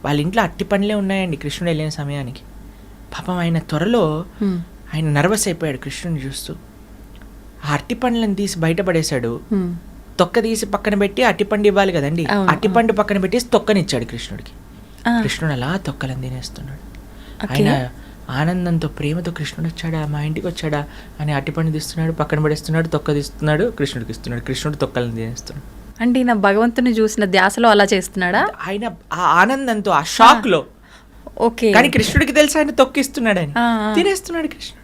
వాళ్ళ ఇంట్లో అట్టి పండ్లే ఉన్నాయండి కృష్ణుడు వెళ్ళిన సమయానికి. పాపం ఆయన త్వరలో ఆయన నర్వస్ అయిపోయాడు కృష్ణుని చూస్తూ. ఆ అట్టి పండ్లను తీసి బయటపడేశాడు. తొక్క తీసి పక్కన పెట్టి అట్టిపండు ఇవ్వాలి కదండి, అట్టిపండు పక్కన పెట్టేసి తొక్కనిచ్చాడు కృష్ణుడికి. కృష్ణుడు అలా తొక్కలను తినేస్తున్నాడు. ఆయన ఆనందంతో ప్రేమతో కృష్ణుడు వచ్చాడా, మా ఇంటికి వచ్చాడా అని అట్టిపండు తీస్తున్నాడు, పక్కన పడేస్తున్నాడు, తొక్క తీస్తున్నాడు, కృష్ణుడికి ఇస్తున్నాడు. కృష్ణుడు తొక్కలను తినేస్తున్నాడు. అంటే ఈయన భగవంతుని చూసిన ధ్యాసలో అలా చేస్తున్నాడా? ఆయన ఆ ఆనందంతో ఆ షాక్ లో. ఓకే. కానీ కృష్ణుడికి తెలుసు ఆయన తొక్కిస్తున్నాడు అని, తినేస్తున్నాడు కృష్ణుడు.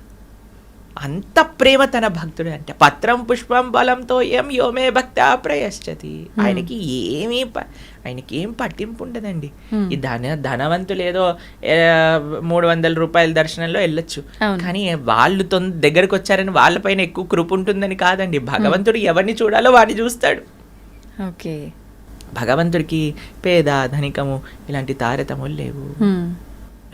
అంత ప్రేమ తన భక్తుడు అంటే. పత్రం పుష్పం బలంతో ఏం యోమే భక్త ప్రయశ్చతి. ఆయనకి ఏం పట్టింపు ఉండదండి. ఈ ధనవంతులు ఏదో 300 రూపాయల దర్శనంలో వెళ్ళొచ్చు, కానీ వాళ్ళు దగ్గరకు వచ్చారని వాళ్ళపైన ఎక్కువ కృప ఉంటుందని కాదండి. భగవంతుడు ఎవరిని చూడాలో వాడిని చూస్తాడు. ఓకే. భగవంతుడికి పేద ధనికము ఇలాంటి తారతములు లేవు.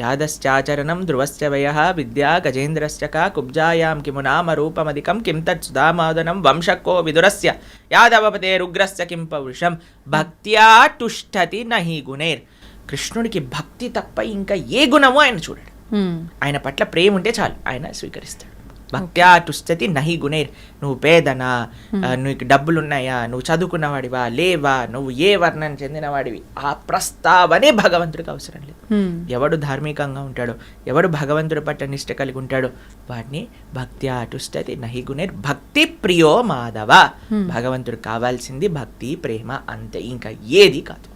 యాదశ్చాచరణం ధ్రువశ్చ వయః విద్యా గజేంద్రశ్చ కా కుబ్జాయాం కిము నామ రూపమధికం కిం తత్ సుధామాదనం వంశక్కో విదురస్య యాదవపతేరుగ్రస్య కిం పౌరుషం భక్త్యా తుష్టతి నహి గుణైర్. కృష్ణుడికి భక్తి తప్ప ఇంకా ఏ గుణము ఆయన చూడడు. ఆయన పట్ల ప్రేమ ఉంటే చాలు, ఆయన స్వీకరిస్తాడు. భక్త్యా తుష్టతి నహి గుణైర్. నువ్వు పేదనా, నీకు డబ్బులున్నాయా, నువ్వు చదువుకున్నవాడివా లేవా, నువ్వు ఏ వర్ణం చెందినవాడివి, ఆ ప్రస్తావనే భగవంతుడికి అవసరం లేదు. ఎవడు ధార్మికంగా ఉంటాడో, ఎవడు భగవంతుడి పట్ల నిష్ట కలిగి ఉంటాడో వాడిని భక్త్యా తుష్టతి నహి గుణైర్. భక్తి ప్రియో మాధవ. భగవంతుడు కావాల్సింది భక్తి ప్రేమ అంతే, ఇంకా ఏది కాదు.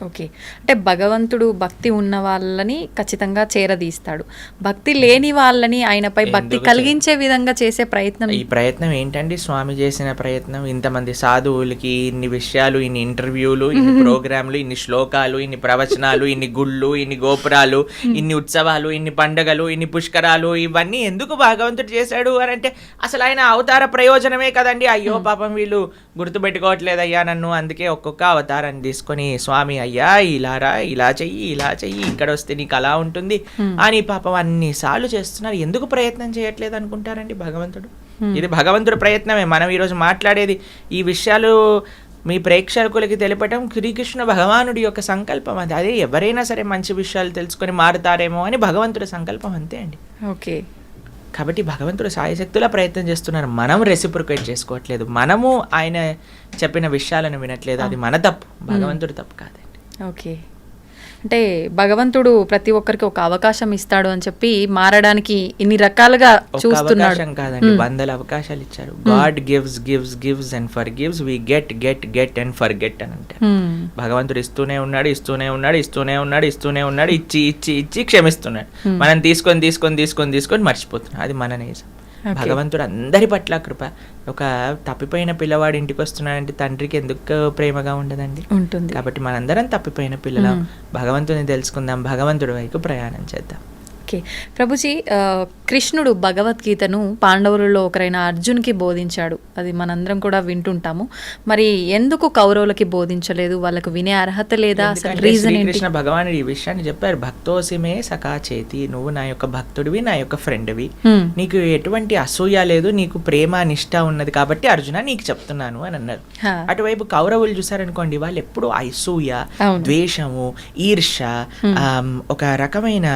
ఓకే. అంటే భగవంతుడు భక్తి ఉన్న వాళ్ళని ఖచ్చితంగా చేరదీస్తాడు, భక్తి లేని వాళ్ళని ఆయనపై భక్తి కలిగించే విధంగా చేసే ప్రయత్నం. ఈ ప్రయత్నం ఏంటండి స్వామి చేసిన ప్రయత్నం? ఇంతమంది సాధువులకి ఇన్ని విషయాలు, ఇన్ని ఇంటర్వ్యూలు, ఇన్ని ప్రోగ్రాంలు, ఇన్ని శ్లోకాలు, ఇన్ని ప్రవచనాలు, ఇన్ని గుళ్ళు, ఇన్ని గోపురాలు, ఇన్ని ఉత్సవాలు, ఇన్ని పండగలు, ఇన్ని పుష్కరాలు, ఇవన్నీ ఎందుకు భగవంతుడు చేశాడు అని అంటే అసలు ఆయన అవతార ప్రయోజనమే కదండి. అయ్యో పాపం వీళ్ళు గుర్తుపెట్టుకోవట్లేదయ్యా నన్ను, అందుకే ఒక్కొక్క అవతారాన్ని తీసుకొని స్వామి అయ్యా ఇలారా, ఇలా చెయ్యి, ఇలా చెయ్యి, ఇక్కడ వస్తే నీకు అలా ఉంటుంది అని పాపం అన్నిసార్లు చేస్తున్నారు. ఎందుకు ప్రయత్నం చేయట్లేదు అనుకుంటారండి భగవంతుడు? ఇది భగవంతుడి ప్రయత్నమే. మనం ఈరోజు మాట్లాడేది ఈ విషయాలు మీ ప్రేక్షకులకి తెలిపటం శ్రీకృష్ణ భగవానుడి యొక్క సంకల్పం. అది అదే ఎవరైనా సరే మంచి విషయాలు తెలుసుకొని మారుతారేమో అని భగవంతుడి సంకల్పం, అంతే అండి. ఓకే. కాబట్టి భగవంతుడు సాయశక్తులా ప్రయత్నం చేస్తున్నారు. మనం రెసిప్రొకేట్ చేసుకోవట్లేదు, మనము ఆయన చెప్పిన విషయాలను వినట్లేదు. అది మన తప్పు, భగవంతుడు తప్పు కాదండి. ఓకే. అంటే భగవంతుడు ప్రతి ఒక్కరికి ఒక అవకాశం ఇస్తాడు అని చెప్పి మారడానికి ఇన్ని రకాలుగా చూస్తున్నాడు. అవకాశం కాదండి, 100 అవకాశాలు ఇచ్చారు. God gives gives gives and forgives, we get get get and forget అని అంటే భగవంతుడు ఇస్తూనే ఉన్నాడు, ఇస్తూనే ఉన్నాడు, ఇస్తూనే ఉన్నాడు, ఇస్తూనే ఉన్నాడు, ఇచ్చి ఇచ్చి ఇచ్చి క్షమిస్తున్నాడు. మనం తీసుకొని తీసుకొని తీసుకొని తీసుకొని మర్చిపోతున్నాం. అది మన నేజం. భగవంతుడు అందరి పట్ల కృప. ఒక తప్పిపోయిన పిల్లవాడు ఇంటికి వస్తున్నాడంటే తండ్రికి ఎందుకు ప్రేమగా ఉండదండి? ఉంటుంది. కాబట్టి మనందరం తప్పిపోయిన పిల్లలం. భగవంతుని తెలుసుకుందాం, భగవంతుడి వైపు ప్రయాణం చేద్దాం. ఓకే ప్రభుజీ, కృష్ణుడు భగవద్గీతను పాండవులలో ఒకరైన అర్జున్కి బోధించాడు. అది మనందరం కూడా వింటుంటాము. మరి ఎందుకు కౌరవులకి బోధించలేదు? వాళ్ళకు వినే అర్హత లేదా? అసలు రీజన్ ఏంటి? కృష్ణ భగవానుడు ఈ విషయాన్ని చెప్పారు. భక్తోసిమే సఖా చేతి, నువ్వు నా యొక్క భక్తుడివి, నా యొక్క ఫ్రెండ్వి, నీకు ఎటువంటి అసూయ లేదు, నీకు ప్రేమ నిష్ఠ ఉన్నది కాబట్టి అర్జున నీకు చెప్తున్నాను అని అన్నారు. అటువైపు కౌరవులు చూసారనుకోండి, వాళ్ళు ఎప్పుడు అసూయ, ద్వేషము, ఈర్ష, ఒక రకమైన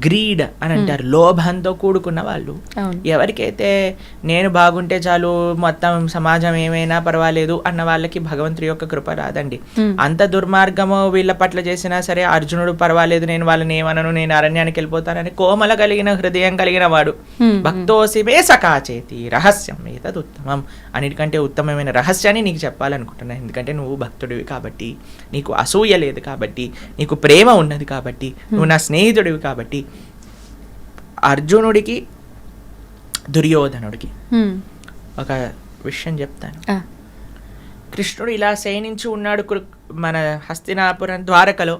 గ్రీడ్ అని అంటారు, లోభంతో కూడుకున్న వాళ్ళు. ఎవరికైతే నేను బాగుంటే చాలు, మొత్తం సమాజం ఏమైనా పర్వాలేదు అన్న వాళ్ళకి భగవంతుడి యొక్క కృప రాదండి. అంత దుర్మార్గము వీళ్ళ పట్ల చేసినా సరే అర్జునుడు పర్వాలేదు, నేను వాళ్ళని ఏమనను, నేను అరణ్యానికి వెళ్ళిపోతానని కోమల కలిగిన హృదయం కలిగిన వాడు. భక్తోసిమే సకాచేతి రహస్యం ఏతద్ ఉత్తమం, అన్నిటికంటే ఉత్తమమైన రహస్యాన్ని నీకు చెప్పాలనుకుంటున్నా. ఎందుకంటే నువ్వు భక్తుడివి కాబట్టి, నీకు అసూయ లేదు కాబట్టి, నీకు ప్రేమ ఉన్నది కాబట్టి, నువ్వు నా స్నేహితుడివి కాబట్టి. అర్జునుడికి దుర్యోధనుడికి ఒక విషయం చెప్తాను. కృష్ణుడు ఇలా శయనించి ఉన్నాడు మన హస్తినాపురం ద్వారకలో.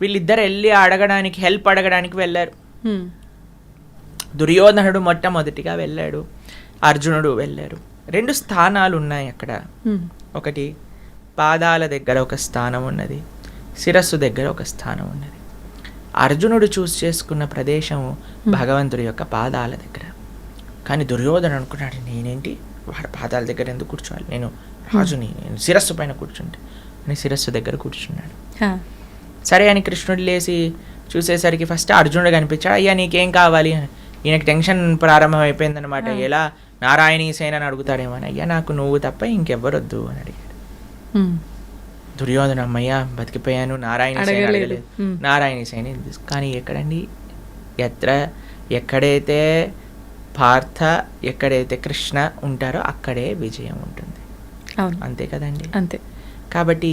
వీళ్ళిద్దరు వెళ్ళి అడగడానికి, హెల్ప్ అడగడానికి వెళ్ళారు. దుర్యోధనుడు మొట్టమొదటిగా వెళ్ళాడు, అర్జునుడు వెళ్ళారు. 2 స్థానాలు ఉన్నాయి అక్కడ. ఒకటి పాదాల దగ్గర ఒక స్థానం ఉన్నది, శిరస్సు దగ్గర ఒక స్థానం ఉన్నది. అర్జునుడు చూస్ చేసుకున్న ప్రదేశము భగవంతుడి యొక్క పాదాల దగ్గర. కానీ దుర్యోధన అనుకున్నాడు, నేనేంటి వాడి పాదాల దగ్గర ఎందుకు కూర్చోవాలి, నేను రాజుని, నేను శిరస్సు పైన కూర్చుంటే అని శిరస్సు దగ్గర కూర్చున్నాడు. సరే అని కృష్ణుడు లేచి చూసేసరికి ఫస్ట్ అర్జునుడు కనిపించాడు. అయ్యా నీకేం కావాలి? ఈయనకి టెన్షన్ ప్రారంభం అయిపోయిందనమాట. ఎలా నారాయణీ సేన అని అడుగుతాడేమో అని. అయ్యా నాకు నువ్వు తప్ప ఇంకెవ్వరొద్దు అని అడిగాడు. దుర్యోధన అమ్మయ్య బతికిపోయాను, నారాయణ సేన అడగలేదు, నారాయణ సేన. కానీ ఎక్కడండి, ఎక్కడైతే పార్థ, ఎక్కడైతే కృష్ణ ఉంటారో అక్కడే విజయం ఉంటుంది. అంతే కదండి. అంతే. కాబట్టి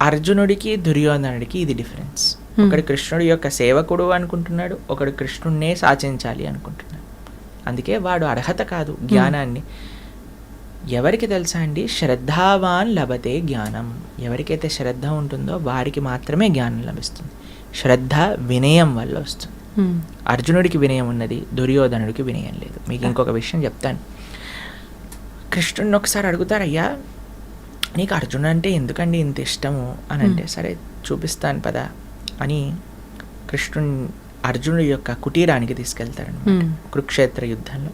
అర్జునుడికి దుర్యోధనుడికి ఇది డిఫరెన్స్. ఒకడు కృష్ణుడి యొక్క సేవకుడు అనుకుంటున్నాడు, ఒకడు కృష్ణుడినే సాచించాలి అనుకుంటున్నాడు. అందుకే వాడు అర్హత కాదు జ్ఞానాన్ని. ఎవరికి తెలుసా అండి, శ్రద్ధావాన్ లభతే జ్ఞానం. ఎవరికైతే శ్రద్ధ ఉంటుందో వారికి మాత్రమే జ్ఞానం లభిస్తుంది. శ్రద్ధ వినయం వల్ల వస్తుంది. అర్జునుడికి వినయం ఉన్నది, దుర్యోధనుడికి వినయం లేదు. మీకు ఇంకొక విషయం చెప్తాను. కృష్ణుడిని ఒకసారి అడుగుతారు, అయ్యా నీకు అర్జునుడు అంటే ఎందుకండి ఇంత ఇష్టము అని అంటే, సరే చూపిస్తాను పదా అని అర్జునుడి యొక్క కుటీరానికి తీసుకెళ్తారనమాట. కురుక్షేత్ర యుద్ధంలో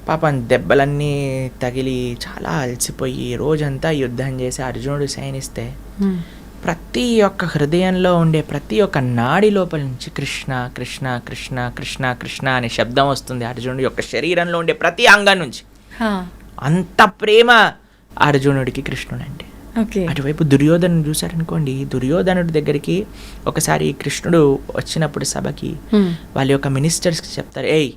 పాపం దెబ్బలన్నీ తగిలి చాలా అలసిపోయి రోజంతా యుద్ధం చేసి అర్జునుడు శయనిస్తే ప్రతి ఒక్క హృదయంలో ఉండే ప్రతి ఒక్క నాడి లోపల నుంచి కృష్ణ కృష్ణ కృష్ణ కృష్ణ కృష్ణ అనే శబ్దం వస్తుంది. అర్జునుడి యొక్క శరీరంలో ఉండే ప్రతి అంగం నుంచి. అంత ప్రేమ అర్జునుడికి కృష్ణుడు అంటే. అటువైపు దుర్యోధను చూసారనుకోండి, దుర్యోధనుడి దగ్గరికి ఒకసారి కృష్ణుడు వచ్చినప్పుడు సభకి వాళ్ళ యొక్క మినిస్టర్స్కి చెప్తారు, ఏయ్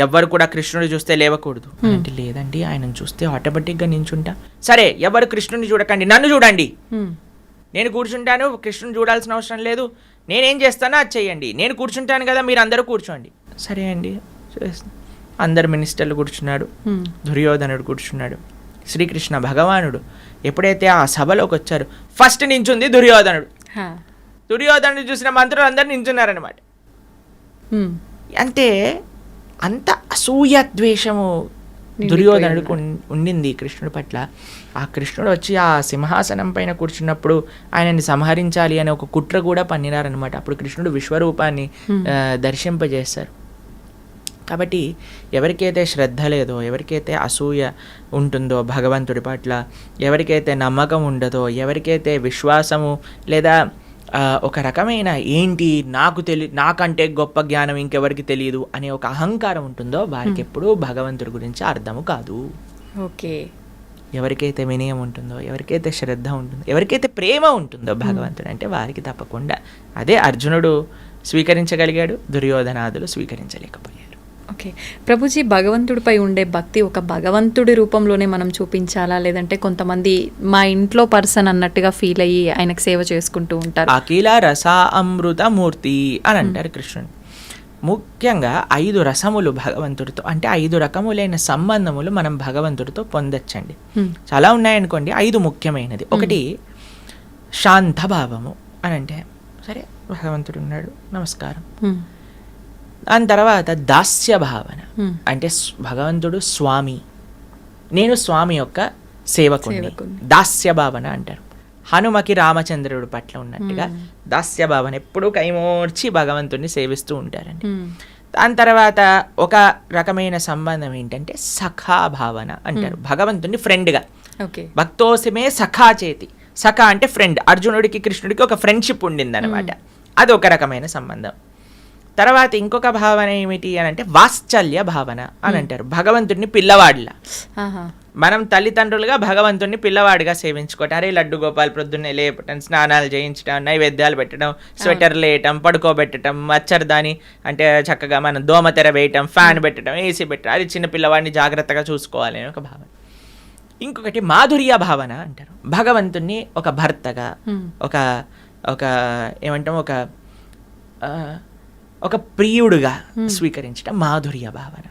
ఎవ్వరు కూడా కృష్ణుడు చూస్తే లేవకూడదు అంటే, లేదండి ఆయనను చూస్తే ఆటోమేటిక్గా నించుంటా. సరే ఎవరు కృష్ణుడిని చూడకండి, నన్ను చూడండి, నేను కూర్చుంటాను, కృష్ణుని చూడాల్సిన అవసరం లేదు, నేనేం చేస్తానో అది చెయ్యండి, నేను కూర్చుంటాను కదా మీరు అందరూ కూర్చోండి. సరే అండి, అందరు మినిస్టర్లు కూర్చున్నాడు, దుర్యోధనుడు కూర్చున్నాడు. శ్రీకృష్ణ భగవానుడు ఎప్పుడైతే ఆ సభలోకి వచ్చారు, ఫస్ట్ నించుంది దుర్యోధనుడు. దుర్యోధనుడు చూసిన మంత్రులు అందరు నించున్నారనమాట. అంటే అంత అసూయ ద్వేషము దుర్యోధనుడికి ఉండింది కృష్ణుడి పట్ల. ఆ కృష్ణుడు వచ్చి ఆ సింహాసనం పైన కూర్చున్నప్పుడు ఆయనని సంహరించాలి అనే ఒక కుట్ర కూడా పన్నినారనమాట. అప్పుడు కృష్ణుడు విశ్వరూపాన్ని దర్శింపజేశారు. కాబట్టి ఎవరికైతే శ్రద్ధ లేదో, ఎవరికైతే అసూయ ఉంటుందో భగవంతుడి పట్ల, ఎవరికైతే నమ్మకం ఉండదో, ఎవరికైతే విశ్వాసము లేదా ఒక రకమైన ఏంటి నాకంటే గొప్ప జ్ఞానం ఇంకెవరికి తెలియదు అనే ఒక అహంకారం ఉంటుందో వారికి ఎప్పుడూ భగవంతుడి గురించి అర్థము కాదు. ఓకే. ఎవరికైతే వినయం ఉంటుందో, ఎవరికైతే శ్రద్ధ ఉంటుందో, ఎవరికైతే ప్రేమ ఉంటుందో భగవంతుడు అంటే వారికి తప్పకుండా అదే అర్జునుడు స్వీకరించగలిగాడు, దుర్యోధనాదులు స్వీకరించలేకపోయారు. ఓకే ప్రభుజీ, భగవంతుడిపై ఉండే భక్తి ఒక భగవంతుడి రూపంలోనే మనం చూపించాలా, లేదంటే కొంతమంది మా ఇంట్లో పర్సన్ అన్నట్టుగా ఫీల్ అయ్యి ఆయనకు సేవ చేసుకుంటూ ఉంటారు? అఖిల రస అమృత మూర్తి అని అంటారు కృష్ణుడు. ముఖ్యంగా 5 రసములు భగవంతుడితో, అంటే 5 రకములైన సంబంధములు మనం భగవంతుడితో పొందొచ్చండి. చాలా ఉన్నాయనుకోండి, 5 ముఖ్యమైనది. ఒకటి శాంత భావము అని అంటే, సరే భగవంతుడు ఉన్నాడు, నమస్కారం. దాని తర్వాత దాస్య భావన, అంటే భగవంతుడు స్వామి, నేను స్వామి యొక్క సేవకుని, దాస్య భావన అంటారు. హనుమకి రామచంద్రుడి పట్ల ఉన్నట్టుగా దాస్య భావన, ఎప్పుడూ కైమోర్చి భగవంతుడిని సేవిస్తూ ఉంటారండి. దాని తర్వాత ఒక రకమైన సంబంధం ఏంటంటే సఖా భావన అంటారు. భగవంతుడిని ఫ్రెండ్గా, భక్తోసమే సఖా చేతి, సఖా అంటే ఫ్రెండ్, అర్జునుడికి కృష్ణుడికి ఒక ఫ్రెండ్షిప్ ఉండింది అనమాట. అది ఒక రకమైన సంబంధం. తర్వాత ఇంకొక భావన ఏమిటి అని అంటే వాత్సల్య భావన అని అంటారు. భగవంతుడిని పిల్లవాడిలా, మనం తల్లిదండ్రులుగా భగవంతుడిని పిల్లవాడిగా సేవించుకోవటం. అరే లడ్డు గోపాల్ ప్రొద్దున్నే లేపటం, స్నానాలు చేయించడం, నైవేద్యాలు పెట్టడం, స్వెటర్లు వేయటం, పడుకోబెట్టడం, మచ్చర్దాని అంటే చక్కగా మనం దోమతెర వేయటం, ఫ్యాన్ పెట్టడం, ఏసీ పెట్టడం, అది చిన్న పిల్లవాడిని జాగ్రత్తగా చూసుకోవాలి అని ఒక భావన. ఇంకొకటి మాధుర్య భావన అంటారు. భగవంతుణ్ణి ఒక భర్తగా, ఒక ఒక ఏమంటాం, ఒక ప్రియుడుగా స్వీకరించడం మాధుర్య భావన.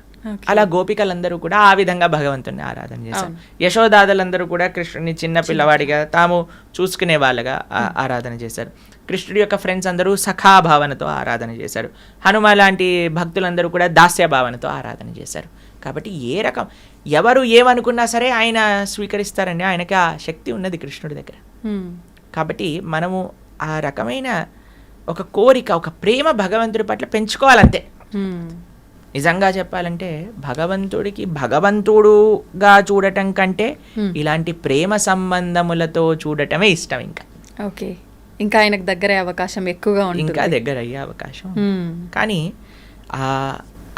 అలా గోపికలందరూ కూడా ఆ విధంగా భగవంతుని ఆరాధన చేశారు. యశోదాదులందరూ కూడా కృష్ణుని చిన్న పిల్లవాడిగా తాము చూసుకునే వాళ్ళగా ఆరాధన చేశారు. కృష్ణుడి యొక్క ఫ్రెండ్స్ అందరూ సఖా భావనతో ఆరాధన చేశారు. హనుమ లాంటి భక్తులందరూ కూడా దాస్య భావనతో ఆరాధన చేశారు. కాబట్టి ఏ రకం ఎవరు ఏమనుకున్నా సరే ఆయన స్వీకరిస్తారండి. ఆయనకి ఆ శక్తి ఉన్నది కృష్ణుడి దగ్గర. కాబట్టి మనము ఆ రకమైన ఒక కోరిక, ఒక ప్రేమ భగవంతుడి పట్ల పెంచుకోవాలంతే. నిజంగా చెప్పాలంటే భగవంతుడికి భగవంతుడుగా చూడటం కంటే ఇలాంటి ప్రేమ సంబంధములతో చూడటమే ఇష్టం. ఇంకా ఆయనకు దగ్గర అయ్యే అవకాశం ఎక్కువగా ఉంటుంది, ఇంకా దగ్గర అయ్యే అవకాశం. కానీ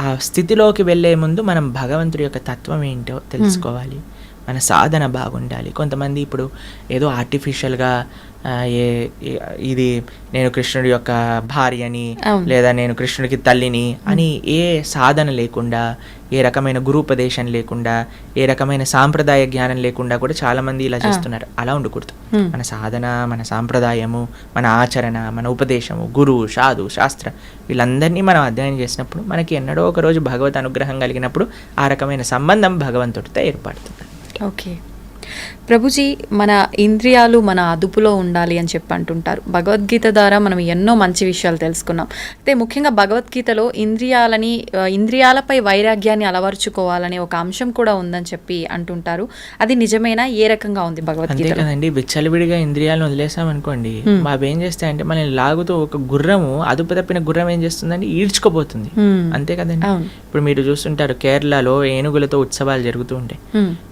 ఆ స్థితిలోకి వెళ్ళే ముందు మనం భగవంతుడి యొక్క తత్వం ఏంటో తెలుసుకోవాలి. మన సాధన బాగుండాలి. కొంతమంది ఇప్పుడు ఏదో ఆర్టిఫిషియల్గా ఇది నేను కృష్ణుడి యొక్క భార్యని, లేదా నేను కృష్ణుడికి తల్లిని అని ఏ సాధన లేకుండా, ఏ రకమైన గురూపదేశం లేకుండా, ఏ రకమైన సాంప్రదాయ జ్ఞానం లేకుండా కూడా చాలా మంది ఇలా చేస్తున్నారు. అలా ఉండకూడదు. మన సాధన, మన సాంప్రదాయము, మన ఆచరణ, మన ఉపదేశము, గురువు, సాధు, శాస్త్ర వీళ్ళందరినీ మనం అధ్యయనం చేసినప్పుడు మనకి ఎన్నడో ఒక రోజు భగవత్ అనుగ్రహం కలిగినప్పుడు ఆ రకమైన సంబంధం భగవంతుడితో ఏర్పడుతుంది. ఓకే ప్రభుజీ, మన ఇంద్రియాలు మన అదుపులో ఉండాలి అని చెప్పి అంటుంటారు. భగవద్గీత ద్వారా మనం ఎన్నో మంచి విషయాలు తెలుసుకున్నాం. అయితే ముఖ్యంగా భగవద్గీతలో ఇంద్రియాలపై వైరాగ్యాన్ని అలవర్చుకోవాలనే ఒక అంశం కూడా ఉందని చెప్పి అంటుంటారు. అది నిజమేనా? ఏ రకంగా ఉంది భగవద్గీత? అంతే కదండి. విచ్చలవిడిగా ఇంద్రియాలను వదిలేసాం అనుకోండి, అవి ఏం చేస్తాయంటే మనల్ని లాగుతూ, ఒక గుర్రము, అదుపు తప్పిన గుర్రం ఏం చేస్తుందండి, ఈడ్చుకోపోతుంది. అంతే కదండి. ఇప్పుడు మీరు చూస్తుంటారు కేరళలో ఏనుగులతో ఉత్సవాలు జరుగుతూ ఉంటాయి.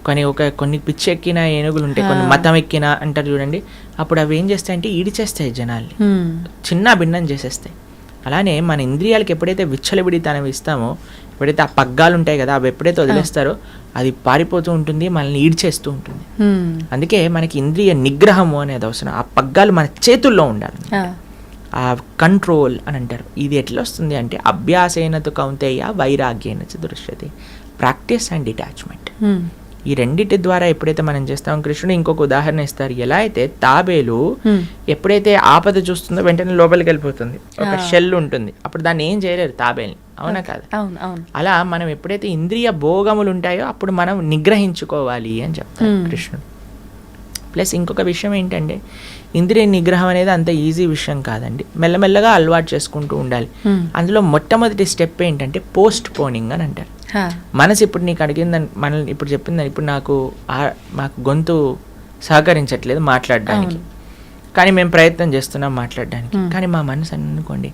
కానీ కొన్ని పిచ్చెక్కిన ఏనుగులు ఉంటాయి, కొన్ని మతం ఎక్కిన అంటారు చూడండి. అప్పుడు అవి ఏం చేస్తాయంటే ఈడిచేస్తాయి, జనాల్ని చిన్న భిన్నం చేసేస్తాయి. అలానే మన ఇంద్రియాలకు ఎప్పుడైతే విచ్చలవిడితనం ఇస్తామో, ఎప్పుడైతే ఆ పగ్గాలు ఉంటాయి కదా, అవి ఎప్పుడైతే వదిలేస్తారో అది పారిపోతూ ఉంటుంది, మనల్ని ఈడ్చేస్తూ ఉంటుంది. అందుకే మనకి ఇంద్రియ నిగ్రహము అనేది అవసరం. ఆ పగ్గాలు మన చేతుల్లో ఉండాలి, ఆ కంట్రోల్ అని అంటారు. ఇది ఎట్లా వస్తుంది అంటే అభ్యాసేనతు కౌంతేయ వైరాగ్యేన చ దృశ్యతే, ప్రాక్టీస్ అండ్ డిటాచ్మెంట్. ఈ రెండింటి ద్వారా ఎప్పుడైతే మనం చేస్తాం, కృష్ణుడు ఇంకొక ఉదాహరణ ఇస్తారు. ఎలా అయితే తాబేలు ఎప్పుడైతే ఆపద చూస్తుందో వెంటనే లోపలికి వెళ్ళిపోతుంది, ఒక షెల్ ఉంటుంది, అప్పుడు దాన్ని ఏం చేయలేరు తాబేల్ని, అవునా కాదు? అలా మనం ఎప్పుడైతే ఇంద్రియ భోగములు ఉంటాయో అప్పుడు మనం నిగ్రహించుకోవాలి అని చెప్తారు కృష్ణుడు. ప్లస్ ఇంకొక విషయం ఏంటంటే ఇంద్రియ నిగ్రహం అనేది అంత ఈజీ విషయం కాదండి. మెల్లమెల్లగా అలవాటు చేసుకుంటూ ఉండాలి. అందులో మొట్టమొదటి స్టెప్ ఏంటంటే పోస్ట్ పోనింగ్ అని అంటారు. మనసు ఇప్పుడు నీకు అడిగిందని, మనల్ని ఇప్పుడు చెప్పిందని, ఇప్పుడు మాకు గొంతు సహకరించట్లేదు మాట్లాడడానికి, కానీ మేము ప్రయత్నం చేస్తున్నాం మాట్లాడడానికి. కానీ మా మనసు అనుకోండి,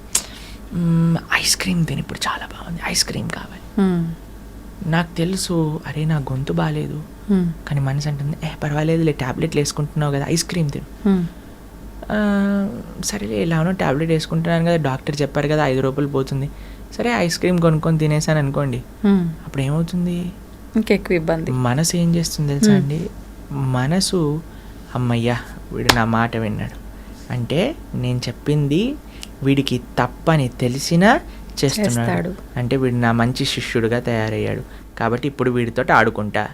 ఐస్ క్రీమ్ తిని ఇప్పుడు చాలా బాగుంది, ఐస్ క్రీమ్ కావాలి. నాకు తెలుసు, అరే నా గొంతు బాగాలేదు, కానీ మనసు అంటుంది పర్వాలేదులే, ట్యాబ్లెట్లు వేసుకుంటున్నావు కదా, ఐస్ క్రీమ్ తిను. సరేలే ఎలానో ట్యాబ్లెట్ వేసుకుంటున్నాను కదా, డాక్టర్ చెప్పారు కదా 5 రూపాయలు పోతుంది, సరే ఐస్ క్రీమ్ కొనుక్కొని తినేసాను అనుకోండి, అప్పుడు ఏమవుతుంది, ఇంకెక్కువ ఇబ్బంది. మనసు ఏం చేస్తుంది తెలుసా అండి, మనసు అమ్మయ్యా వీడు నా మాట విన్నాడు అంటే, నేను చెప్పింది వీడికి తప్పని తెలిసినా చేస్తున్నాడు అంటే వీడు నా మంచి శిష్యుడుగా తయారయ్యాడు, కాబట్టి ఇప్పుడు వీడితో ఆడుకుంటా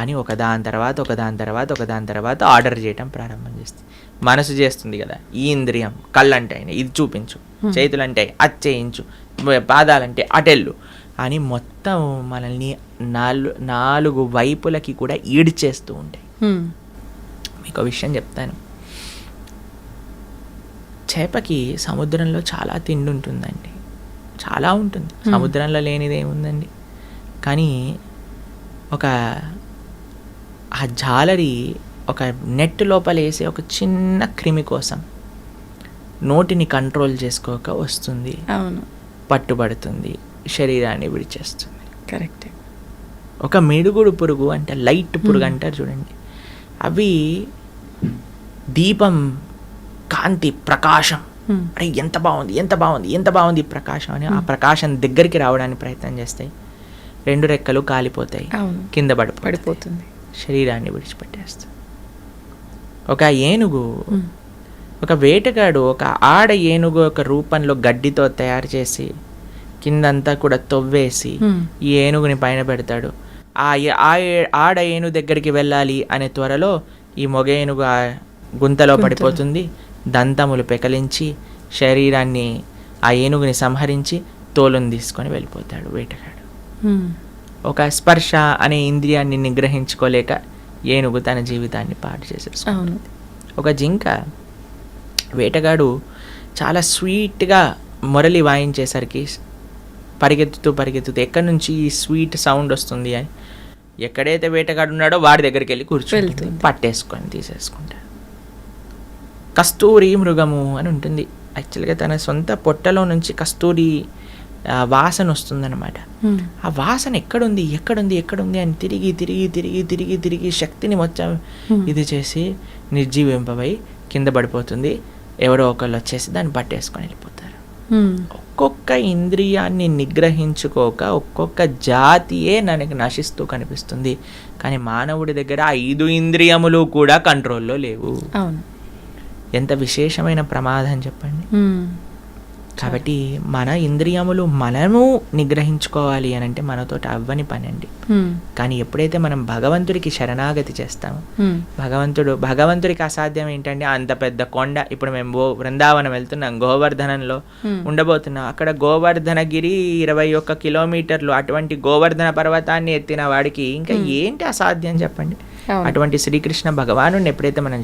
అని ఒకదాని తర్వాత ఆర్డర్ చేయటం ప్రారంభం చేస్తుంది. మనసు చేస్తుంది కదా, ఈ ఇంద్రియం, కళ్ళంటే ఇది చూపించు, చేతులంటే అది చేయించు, పాదాలంటే అటెళ్ళు అని మొత్తం మనల్ని 4 వైపులకి కూడా ఈడ్చేస్తూ ఉంటాయి. మీకు విషయం చెప్తాను, చేపకి సముద్రంలో చాలా తిండి ఉంటుందండి. చాలా ఉంటుంది. సముద్రంలో లేనిది ఏముందండి. కానీ ఆ జాలరి ఒక నెట్ లోపల వేసే ఒక చిన్న క్రిమి కోసం నోటిని కంట్రోల్ చేసుకోక వస్తుంది, అవును, పట్టుబడుతుంది, శరీరాన్ని విడిచేస్తుంది. కరెక్ట్. ఒక మిడుగుడు పురుగు అంటే లైట్ పురుగు అంటారు చూడండి, అవి దీపం కాంతి ప్రకాశం, అరే ఎంత బాగుంది ఎంత బాగుంది ఎంత బాగుంది ప్రకాశం అని ఆ ప్రకాశం దగ్గరికి రావడానికి ప్రయత్నం చేస్తాయి. 2 రెక్కలు కాలిపోతాయి, కింద పడిపోతుంది, శరీరాన్ని విడిచిపెట్టేస్తుంది. ఒక ఏనుగు, ఒక వేటగాడు ఒక ఆడ ఏనుగు ఒక రూపంలో గడ్డితో తయారు చేసి కిందంతా కూడా తవ్వేసి ఈ ఏనుగుని పైన పెడతాడు. ఆడ ఏనుగు దగ్గరికి వెళ్ళాలి అనే త్వరలో ఈ మొగ ఏనుగు ఆ గుంతలో పడిపోతుంది. దంతములు పెకలించి శరీరాన్ని ఆ ఏనుగుని సంహరించి తోలుని తీసుకొని వెళ్ళిపోతాడు వేటగాడు. ఒక స్పర్శ అనే ఇంద్రియాన్ని నిగ్రహించుకోలేక ఏనుగు తన జీవితాన్ని పాడు చేసేసుకుంది. ఒక జింక, వేటగాడు చాలా స్వీట్గా మొరలి వాయించేసరికి పరిగెత్తుతూ ఎక్కడి నుంచి ఈ స్వీట్ సౌండ్ వస్తుంది అని ఎక్కడైతే వేటగాడు ఉన్నాడో వాడి దగ్గరికి వెళ్ళి కూర్చొని పట్టేసుకొని తీసేసుకుంటాడు. కస్తూరి మృగము అని ఉంటుంది. యాక్చువల్గా తన సొంత పొట్టలో నుంచి కస్తూరి వాసన వస్తుందన్నమాట. ఆ వాసన ఎక్కడుంది అని తిరిగి శక్తిని మొత్తం ఇది చేసి నిర్జీవింపబై కింద పడిపోతుంది. ఎవరో ఒకళ్ళు వచ్చేసి దాన్ని పట్టేసుకొని వెళ్ళిపోతారు. ఒక్కొక్క ఇంద్రియాన్ని నిగ్రహించుకోక ఒక్కొక్క జాతియే మనకి నశిస్తూ కనిపిస్తుంది. కానీ మానవుడి దగ్గర 5 ఇంద్రియములు కూడా కంట్రోల్లో లేవు. ఎంత విశేషమైన ప్రమాదం చెప్పండి. కాబట్టి మన ఇంద్రియములు మనము నిగ్రహించుకోవాలి అని అంటే మనతోటి అవ్వని పని అండి. కానీ ఎప్పుడైతే మనం భగవంతుడికి శరణాగతి చేస్తామో, భగవంతుడికి అసాధ్యం ఏంటంటే అంత పెద్ద కొండ. ఇప్పుడు మేము బృందావనం వెళ్తున్నాం, గోవర్ధనంలో ఉండబోతున్నాం. అక్కడ గోవర్ధనగిరి 21 కిలోమీటర్లు, అటువంటి గోవర్ధన పర్వతాన్ని ఎత్తిన వాడికి ఇంకా ఏంటి అసాధ్యం చెప్పండి. అటువంటి శ్రీకృష్ణ భగవాను ఎప్పుడైతే మనం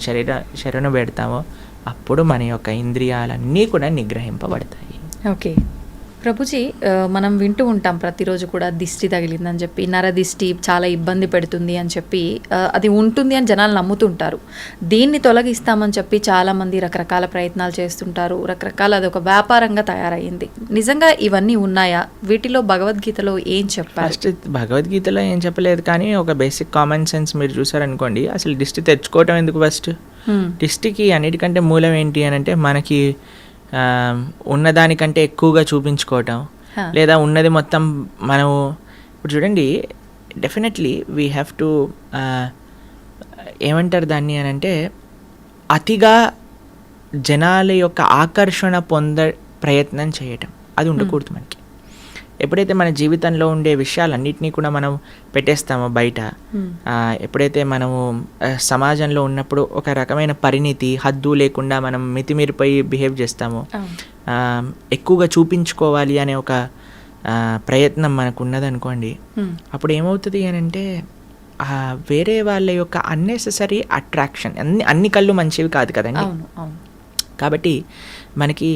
శరణు పెడతామో అప్పుడు మన యొక్క ఇంద్రియాలన్నీ కూడా నిగ్రహింపబడతాయి. ఓకే ప్రభుజీ, మనం వింటూ ఉంటాం ప్రతిరోజు కూడా దిష్టి తగిలిందని చెప్పి, నరదిష్టి చాలా ఇబ్బంది పెడుతుంది అని చెప్పి, అది ఉంటుంది అని జనాలు నమ్ముతుంటారు. దీన్ని తొలగిస్తామని చెప్పి చాలామంది రకరకాల ప్రయత్నాలు చేస్తుంటారు. అది ఒక వ్యాపారంగా తయారయ్యింది. నిజంగా ఇవన్నీ ఉన్నాయా? వీటిలో భగవద్గీతలో ఏం చెప్పారు? ఫస్ట్ భగవద్గీతలో ఏం చెప్పలేదు, కానీ ఒక బేసిక్ కామన్ సెన్స్ మీరు చూసారనుకోండి, అసలు దిష్టి తెచ్చుకోవటం ఎందుకు? ఫస్ట్ దిష్టికి అన్నిటికంటే మూలం ఏంటి అని అంటే మనకి ఉన్నదానికంటే ఎక్కువగా చూపించుకోవటం, లేదా ఉన్నది మొత్తం మనము. ఇప్పుడు చూడండి, డెఫినెట్లీ వీ హ్యావ్ టు ఏమంటారు దాన్ని అని అంటే అతిగా జనాల యొక్క ఆకర్షణ ప్రయత్నం చేయటం, అది ఉండకూడదు మనకి. ఎప్పుడైతే మన జీవితంలో ఉండే విషయాలన్నింటినీ కూడా మనం పెట్టేస్తామో బయట, ఎప్పుడైతే మనము సమాజంలో ఉన్నప్పుడు ఒక రకమైన పరిణితి, హద్దు లేకుండా మనం మితిమీరిపోయి బిహేవ్ చేస్తామో, ఎక్కువగా చూపించుకోవాలి అనే ఒక ప్రయత్నం మనకు ఉన్నదనుకోండి, అప్పుడు ఏమవుతుంది అని అంటే వేరే వాళ్ళ యొక్క అన్నెసెసరీ అట్రాక్షన్. అన్ని కళ్ళు మంచివి కాదు కదండి. కాబట్టి మనకి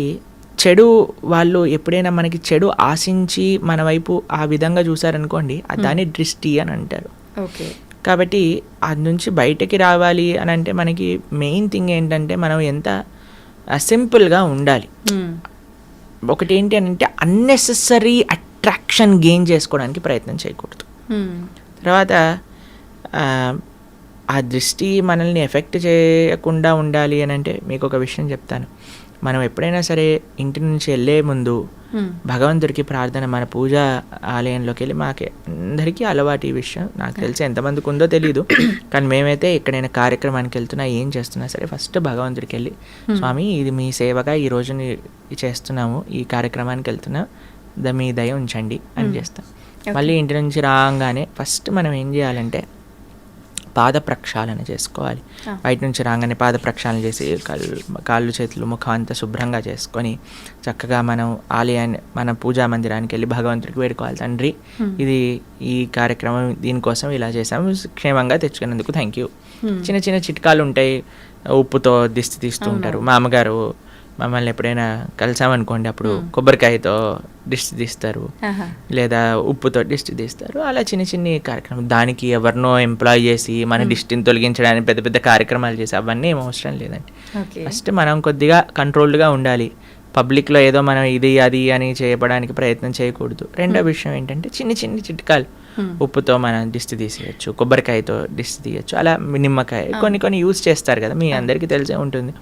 చెడు వాళ్ళు ఎప్పుడైనా మనకి చెడు ఆశించి మన వైపు ఆ విధంగా చూసారనుకోండి, దాన్ని దృష్టి అని అంటారు. కాబట్టి అది నుంచి బయటకి రావాలి అని అంటే మనకి మెయిన్ థింగ్ ఏంటంటే మనం ఎంత సింపుల్గా ఉండాలి. ఒకటి ఏంటి అని అంటే అన్నెసెసరీ అట్రాక్షన్ గెయిన్ చేసుకోవడానికి ప్రయత్నం చేయకూడదు. తర్వాత ఆ దృష్టి మనల్ని ఎఫెక్ట్ చేయకుండా ఉండాలి అని అంటే మీకు ఒక విషయం చెప్తాను. మనం ఎప్పుడైనా సరే ఇంటి నుంచి వెళ్ళే ముందు భగవంతుడికి ప్రార్థన, మన పూజా ఆలయంలోకి వెళ్ళి, మాకు అందరికీ అలవాటు ఈ విషయం, నాకు తెలిసి ఎంతమందికి ఉందో తెలియదు, కానీ మేమైతే ఎక్కడైనా కార్యక్రమానికి వెళ్తున్నా ఏం చేస్తున్నా సరే ఫస్ట్ భగవంతుడికి వెళ్ళి, స్వామి ఇది మీ సేవగా ఈ రోజు చేస్తున్నాము, ఈ కార్యక్రమానికి వెళ్తున్నా, మీ దయ ఉంచండి అని చేస్తాం. మళ్ళీ ఇంటి నుంచి రాగానే ఫస్ట్ మనం ఏం చేయాలంటే పాద ప్రక్షాళన చేసుకోవాలి. బయట నుంచి రాగానే పాద ప్రక్షాళన చేసి కాళ్ళు చేతులు ముఖం అంతా శుభ్రంగా చేసుకొని చక్కగా మనం ఆలయాన్ని, మన పూజా మందిరానికి వెళ్ళి భగవంతుడికి వేడుకోవాలి, తండ్రి ఇది ఈ కార్యక్రమం దీనికోసం ఇలా చేసాము, క్షేమంగా తెచ్చుకున్నందుకు థ్యాంక్ యూ. చిన్న చిన్న చిట్కాలు ఉంటాయి. ఉప్పుతో దిష్టి తీస్తూ ఉంటారు. మా అమ్మగారు మమ్మల్ని ఎప్పుడైనా కలిసామనుకోండి, అప్పుడు కొబ్బరికాయతో దిష్టి తీస్తారు, లేదా ఉప్పుతో దిష్టి తీస్తారు. అలా చిన్న చిన్ని కార్యక్రమం, దానికి ఎవరినో ఎంప్లాయ్ చేసి మన దిష్టిని తొలగించడానికి పెద్ద పెద్ద కార్యక్రమాలు చేసి అవన్నీ ఏం అవసరం లేదండి. ఫస్ట్ మనం కొద్దిగా కంట్రోల్డ్గా ఉండాలి. పబ్లిక్లో ఏదో మనం ఇది అది అని చేయడానికి ప్రయత్నం చేయకూడదు. రెండో విషయం ఏంటంటే చిన్న చిన్న చిట్కాలు, ఉప్పుతో మనం దిష్టి తీసేయచ్చు, కొబ్బరికాయతో దిష్టి తీయచ్చు, అలా నిమ్మకాయ కొన్ని యూజ్ చేస్తారు కదా, మీ అందరికీ తెలిసే ఉంటుంది.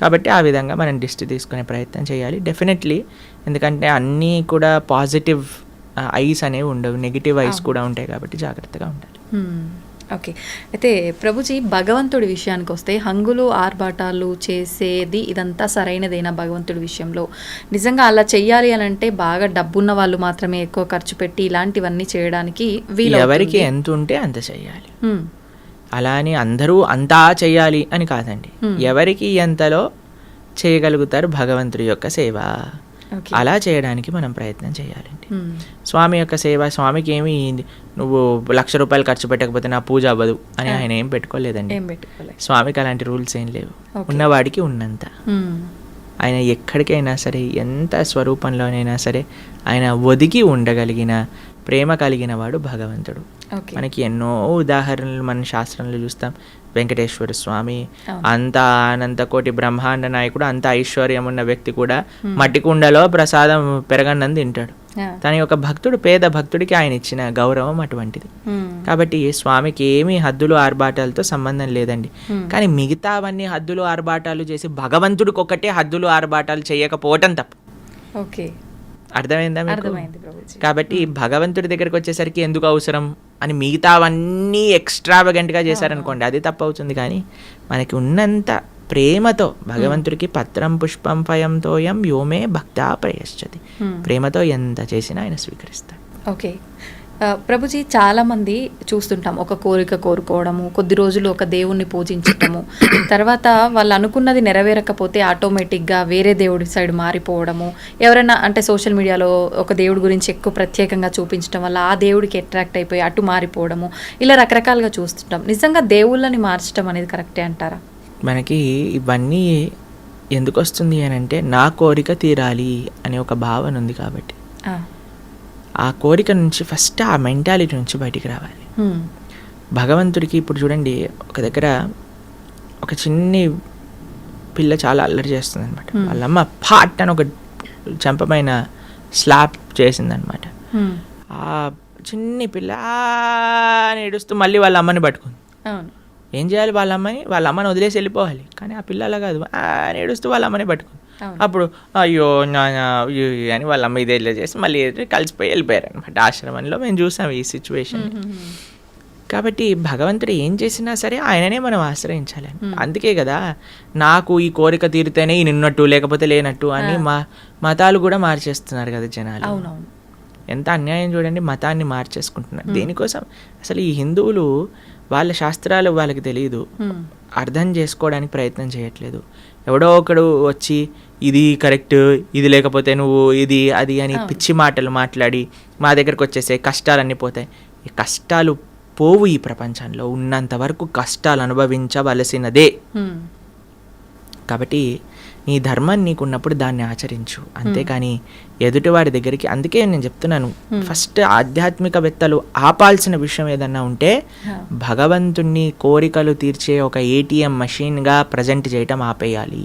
కాబట్టి ఆ విధంగా మనం దిష్టి తీసుకునే ప్రయత్నం చేయాలి డెఫినెట్లీ. ఎందుకంటే అన్నీ కూడా పాజిటివ్ ఐస్ అనేవి ఉండవు, నెగిటివ్ ఐస్ కూడా ఉంటాయి, కాబట్టి జాగ్రత్తగా ఉండాలి. ఓకే. అయితే ప్రభుజీ, భగవంతుడి విషయానికి వస్తే హంగులు ఆర్భాటాలు చేసేది ఇదంతా సరైనదేనా? భగవంతుడి విషయంలో నిజంగా అలా చెయ్యాలి అని అంటే బాగా డబ్బున్న వాళ్ళు మాత్రమే ఎక్కువ ఖర్చు పెట్టి ఇలాంటివన్నీ చేయడానికి వీలు? ఎవరికి ఎంత ఉంటే అంత చెయ్యాలి. అలా అని అందరూ అంతా చెయ్యాలి అని కాదండి. ఎవరికి ఎంతలో చేయగలుగుతారు భగవంతుడి యొక్క సేవ, అలా చేయడానికి మనం ప్రయత్నం చేయాలండి. స్వామి యొక్క సేవ, స్వామికి ఏమి నువ్వు 1,00,000 రూపాయలు ఖర్చు పెట్టకపోతే నా పూజ అవ్వదు అని ఆయన ఏం పెట్టుకోలేదండి. స్వామికి అలాంటి రూల్స్ ఏం లేవు. ఉన్నవాడికి ఉన్నంత. ఆయన ఎక్కడికైనా సరే, ఎంత స్వరూపంలోనైనా సరే ఆయన ఒదిగి ఉండగలిగిన ప్రేమ కలిగిన వాడు భగవంతుడు. మనకి ఎన్నో ఉదాహరణలు మన శాస్త్రంలో చూస్తాం. వెంకటేశ్వర స్వామి అంత అనంత కోటి బ్రహ్మాండ నాయకుడు, అంత ఐశ్వర్యం ఉన్న వ్యక్తి కూడా మట్టి కుండలో ప్రసాదం పెరగన్నం తింటాడు. తన యొక్క భక్తుడు, పేద భక్తుడికి ఆయన ఇచ్చిన గౌరవం అటువంటిది. కాబట్టి స్వామికి ఏమీ హద్దులు ఆర్భాటాలతో సంబంధం లేదండి. కానీ మిగతావన్నీ హద్దులు ఆర్భాటాలు చేసి భగవంతుడికి ఒకటే హద్దులు ఆర్భాటాలు చేయకపోవటం తప్పు. అర్థమైందా మీకు? కాబట్టి భగవంతుడి దగ్గరికి వచ్చేసరికి ఎందుకు అవసరం అని మిగతావన్నీ ఎక్స్ట్రావగెంట్గా చేశారనుకోండి, అది తప్పు అవుతుంది. కానీ మనకి ఉన్నంత ప్రేమతో భగవంతుడికి పత్రం పుష్పం ఫయంతోయం యోమే భక్తా ప్రయశ్చతి, ప్రేమతో ఎంత చేసినా ఆయన స్వీకరిస్తాడు. ఓకే ప్రభుజీ, చాలామంది చూస్తుంటాం ఒక కోరిక కోరుకోవడము, కొద్ది రోజులు ఒక దేవుణ్ణి పూజించటము, తర్వాత వాళ్ళు అనుకున్నది నెరవేరకపోతే ఆటోమేటిక్గా వేరే దేవుడి సైడ్ మారిపోవడము, ఎవరైనా అంటే సోషల్ మీడియాలో ఒక దేవుడి గురించి ఎక్కువ ప్రత్యేకంగా చూపించడం వల్ల ఆ దేవుడికి అట్రాక్ట్ అయిపోయి అటు మారిపోవడము, ఇలా రకరకాలుగా చూస్తుంటాం. నిజంగా దేవుళ్ళని మార్చడం అనేది కరెక్టే అంటారా? మనకి ఇవన్నీ ఎందుకు వస్తుంది అని అంటే, నా కోరిక తీరాలి అనే ఒక భావన ఉంది కాబట్టి. ఆ కోరిక నుంచి ఫస్ట్ ఆ మెంటాలిటీ నుంచి బయటికి రావాలి. భగవంతుడికి ఇప్పుడు చూడండి, ఒక దగ్గర ఒక చిన్ని పిల్ల చాలా అల్లరి చేస్తుంది అనమాట. వాళ్ళమ్మ పాట్ అని ఒక చెంపమైన స్లాప్ చేసిందనమాట. ఆ చిన్ని పిల్ల అని ఏడుస్తూ మళ్ళీ వాళ్ళ అమ్మని పట్టుకుంది. ఏం చేయాలి? వాళ్ళ అమ్మని వదిలేసి వెళ్ళిపోవాలి. కానీ ఆ పిల్ల అలా కాదు, అని ఏడుస్తూ వాళ్ళ అమ్మని పట్టుకుంది. అప్పుడు అయ్యో అని వాళ్ళ అమ్మ ఇదే చేసి మళ్ళీ కలిసిపోయి వెళ్ళిపోయారు అనమాట. ఆశ్రమంలో మేము చూసాం ఈ సిచ్యువేషన్. కాబట్టి భగవంతుడు ఏం చేసినా సరే ఆయననే మనం ఆశ్రయించాలి. అందుకే కదా నాకు ఈ కోరిక తీరితేనే ఈ నిన్నట్టు లేకపోతే లేనట్టు అని మతాలు కూడా మార్చేస్తున్నారు కదా జనాలు. ఎంత అన్యాయం చూడండి, మతాన్ని మార్చేసుకుంటున్నారు. దేనికోసం? అసలు ఈ హిందువులు వాళ్ళ శాస్త్రాలు వాళ్ళకి తెలియదు, అర్థం చేసుకోవడానికి ప్రయత్నం చేయట్లేదు. ఎవడో ఒకడు వచ్చి ఇది కరెక్ట్, ఇది లేకపోతే నువ్వు ఇది అది అని పిచ్చి మాటలు మాట్లాడి మా దగ్గరకు వచ్చేసే కష్టాలన్నీ పోతాయి. ఈ కష్టాలు పోవు. ఈ ప్రపంచంలో ఉన్నంత వరకు కష్టాలు అనుభవించవలసినదే. కాబట్టి నీ ధర్మం నీకున్నప్పుడు దాన్ని ఆచరించు, అంతేకాని ఎదుటివాడి దగ్గరికి. అందుకే నేను చెప్తున్నాను, ఫస్ట్ ఆధ్యాత్మికవేత్తలు ఆపాల్సిన విషయం ఏదన్నా ఉంటే భగవంతుణ్ణి కోరికలు తీర్చే ఒక ATM మషిన్గా ప్రజెంట్ చేయటం ఆపేయాలి.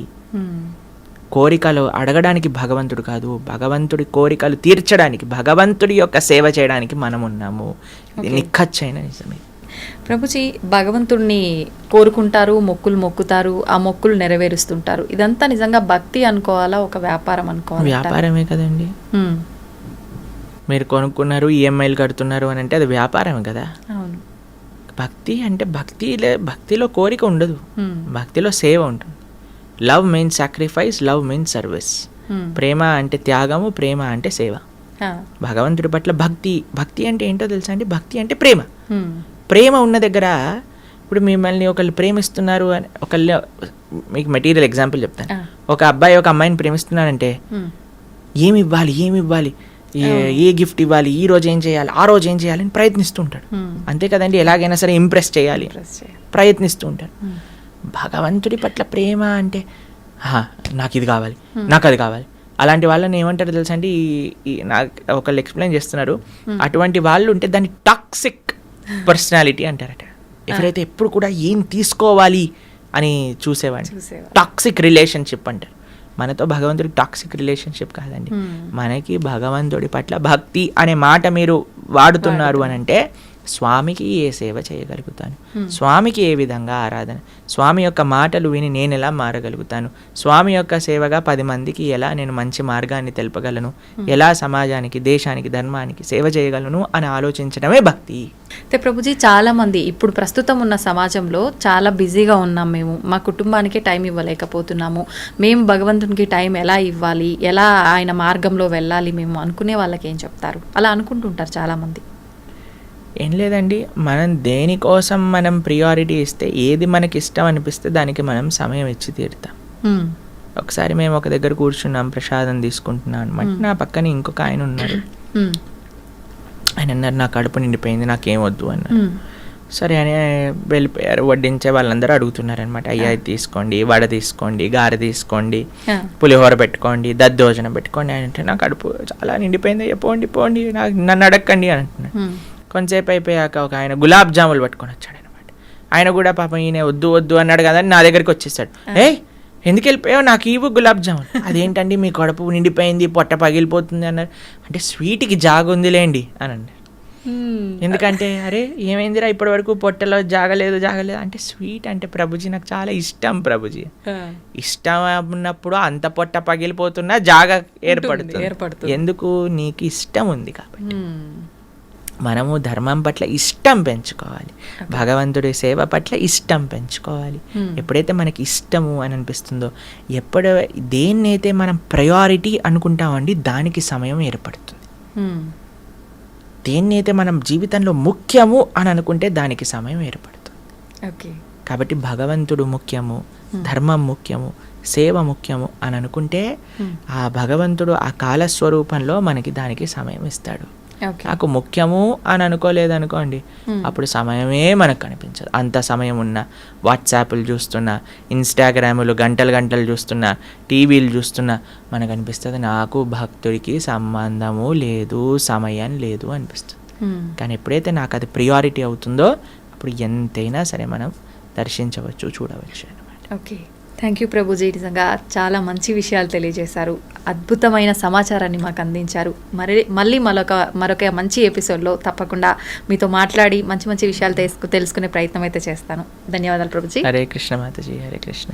కోరికలు అడగడానికి భగవంతుడు కాదు, భగవంతుడి కోరికలు తీర్చడానికి, భగవంతుడి యొక్క సేవ చేయడానికి మనం ఉన్నాము. ఇది నిక్కచ్చైన నిజమే. ప్రభుజీ, భగవంతుడిని కోరుకుంటారు, మొక్కులు మొక్కుతారు, ఆ మొక్కులు నెరవేరుస్తుంటారు. ఇదంతా నిజంగా భక్తి అనుకోవాలా, ఒక వ్యాపారం అనుకోవాలా? వ్యాపారమే కదండి. మీరు కొనుక్కున్నారు, EMIలు కడుతున్నారు అని అంటే అది వ్యాపారమే కదా. అవును. భక్తి అంటే భక్తిలో కోరిక ఉండదు, భక్తిలో సేవ ఉంటుంది. Love means sacrifice, love means service. ప్రేమ అంటే త్యాగము, ప్రేమ అంటే సేవ. భగవంతుడి పట్ల భక్తి అంటే ఏంటో తెలుసా అండి? భక్తి అంటే ప్రేమ. ప్రేమ ఉన్న దగ్గర, ఇప్పుడు మిమ్మల్ని ఒకళ్ళు ప్రేమిస్తున్నారు అని, ఒకళ్ళు, మీకు మెటీరియల్ ఎగ్జాంపుల్ చెప్తాను. ఒక అబ్బాయి ఒక అమ్మాయిని ప్రేమిస్తున్నాడంటే ఏమి ఇవ్వాలి, ఏ గిఫ్ట్ ఇవ్వాలి, ఈ రోజు ఏం చేయాలి, ఆ రోజు ఏం చేయాలి అని ప్రయత్నిస్తూ ఉంటాడు. అంతే కదండి, ఎలాగైనా సరే ఇంప్రెస్ చేయాలి ప్రయత్నిస్తూ ఉంటాడు. భగవంతుడి పట్ల ప్రేమ అంటే నాకు ఇది కావాలి, నాకు అది కావాలి. అలాంటి వాళ్ళని ఏమంటారు తెలుసా అండి, నాకు ఒకళ్ళు ఎక్స్ప్లెయిన్ చేస్తున్నారు, అటువంటి వాళ్ళు ఉంటే దాన్ని టాక్సిక్ పర్సనాలిటీ అంటారట. ఎవరైతే ఎప్పుడు కూడా ఏం తీసుకోవాలి అని చూసేవాడిని టాక్సిక్ రిలేషన్షిప్ అంటారు. మనతో భగవంతుడికి టాక్సిక్ రిలేషన్షిప్ కాదండి, మనకి భగవంతుడి పట్ల భక్తి అనే మాట మీరు వాడుతున్నారు అని అంటే స్వామికి ఏ సేవ చేయగలుగుతాను, స్వామికి ఏ విధంగా ఆరాధన, స్వామి యొక్క మాటలు విని నేను ఎలా మారగలుగుతాను, స్వామి యొక్క సేవగా 10 మందికి ఎలా నేను మంచి మార్గాన్ని తెలుపగలను, ఎలా సమాజానికి, దేశానికి, ధర్మానికి సేవ చేయగలను అని ఆలోచించడమే భక్తి. అయితే ప్రభుజీ, చాలామంది ఇప్పుడు ప్రస్తుతం ఉన్న సమాజంలో చాలా బిజీగా ఉన్నాం, మేము మా కుటుంబానికి టైం ఇవ్వలేకపోతున్నాము, మేము భగవంతునికి టైం ఎలా ఇవ్వాలి, ఎలా ఆయన మార్గంలో వెళ్ళాలి మేము అనుకునే వాళ్ళకి ఏం చెప్తారు? అలా అనుకుంటుంటారు చాలామంది. ఏం లేదండి, మనం దేనికోసం మనం ప్రియారిటీ ఇస్తే, ఏది మనకి ఇష్టం అనిపిస్తే దానికి మనం సమయం ఇచ్చి తీరుతాం. ఒకసారి మేము ఒక దగ్గర కూర్చున్నాం, ప్రసాదం తీసుకుంటున్నాం అనమాట. నా పక్కన ఇంకొక ఆయన ఉన్నారు. ఆయన అన్నారు, నా కడుపు నిండిపోయింది, నాకేం వద్దు అన్నారు. సరే అని వెళ్ళిపోయారు. వడ్డించే వాళ్ళందరూ అడుగుతున్నారు అనమాట, అయ్యా ఇది తీసుకోండి, వడ తీసుకోండి, గారె తీసుకోండి, పులిహోర పెట్టుకోండి, దద్దోజనం పెట్టుకోండి అని అంటే, నా కడుపు చాలా నిండిపోయింది, అయ్యా పోండి పోండి, నన్ను అడగండి అని అంటున్నాను. కొంతసేపు అయిపోయాక ఒక ఆయన గులాబ్ జాములు పట్టుకొని వచ్చాడు అనమాట. ఆయన కూడా పాపం ఈయన వద్దు వద్దు అన్నాడు కదా, నా దగ్గరికి వచ్చేసాడు. ఎందుకు వెళ్ళిపోయావు, నాకు ఇవ్వు గులాబ్ జామున్. అదేంటండి మీ కడుపు నిండిపోయింది, పొట్ట పగిలిపోతుంది అన్నారు. అంటే స్వీట్కి జాగుందిలేండి అని అన్నారు. ఎందుకంటే అరే ఏమైందిరా ఇప్పటి వరకు పొట్టలో జాగలేదు అంటే, స్వీట్ అంటే ప్రభుజీ నాకు చాలా ఇష్టం ప్రభుజీ. ఇష్టం ఉన్నప్పుడు అంత పొట్ట పగిలిపోతున్నా జాగ ఏర్పడుతుంది. ఎందుకు? నీకు ఇష్టం ఉంది కాబట్టి. మనము ధర్మం పట్ల ఇష్టం పెంచుకోవాలి, భగవంతుడి సేవ పట్ల ఇష్టం పెంచుకోవాలి. ఎప్పుడైతే మనకి ఇష్టము అని అనిపిస్తుందో, దేన్నైతే మనం ప్రయారిటీ అనుకుంటామండి దానికి సమయం ఏర్పడుతుంది. దేన్నైతే మనం జీవితంలో ముఖ్యము అని అనుకుంటే దానికి సమయం ఏర్పడుతుంది. కాబట్టి భగవంతుడు ముఖ్యము, ధర్మం ముఖ్యము, సేవ ముఖ్యము అని అనుకుంటే ఆ భగవంతుడు ఆ కాలస్వరూపంలో మనకి దానికి సమయం ఇస్తాడు. నాకు ముఖ్యము అని అనుకోలేదు అనుకోండి, అప్పుడు సమయమే మనకు కనిపించదు. అంత సమయం ఉన్నా వాట్సాప్లు చూస్తున్నా, ఇన్స్టాగ్రాములు గంటలు చూస్తున్నా, టీవీలు చూస్తున్నా మనకు అనిపిస్తుంది నాకు భక్తుడికి సంబంధము లేదు, సమయం లేదు అనిపిస్తుంది. కానీ ఎప్పుడైతే నాకు అది ప్రియారిటీ అవుతుందో అప్పుడు ఎంతైనా సరే మనం దర్శించవచ్చు, చూడవచ్చు అన్నమాట. Okay, thank you Prabhuji. నిజంగా చాలా మంచి విషయాలు తెలియజేశారు, అద్భుతమైన సమాచారాన్ని మాకు అందించారు. మళ్ళీ మరొక మంచి ఎపిసోడ్లో తప్పకుండా మీతో మాట్లాడి మంచి విషయాలు తెలుసుకునే ప్రయత్నం అయితే చేస్తాను. ధన్యవాదాలు ప్రభుజీ. హరే కృష్ణ మాతాజీ, హరే కృష్ణ.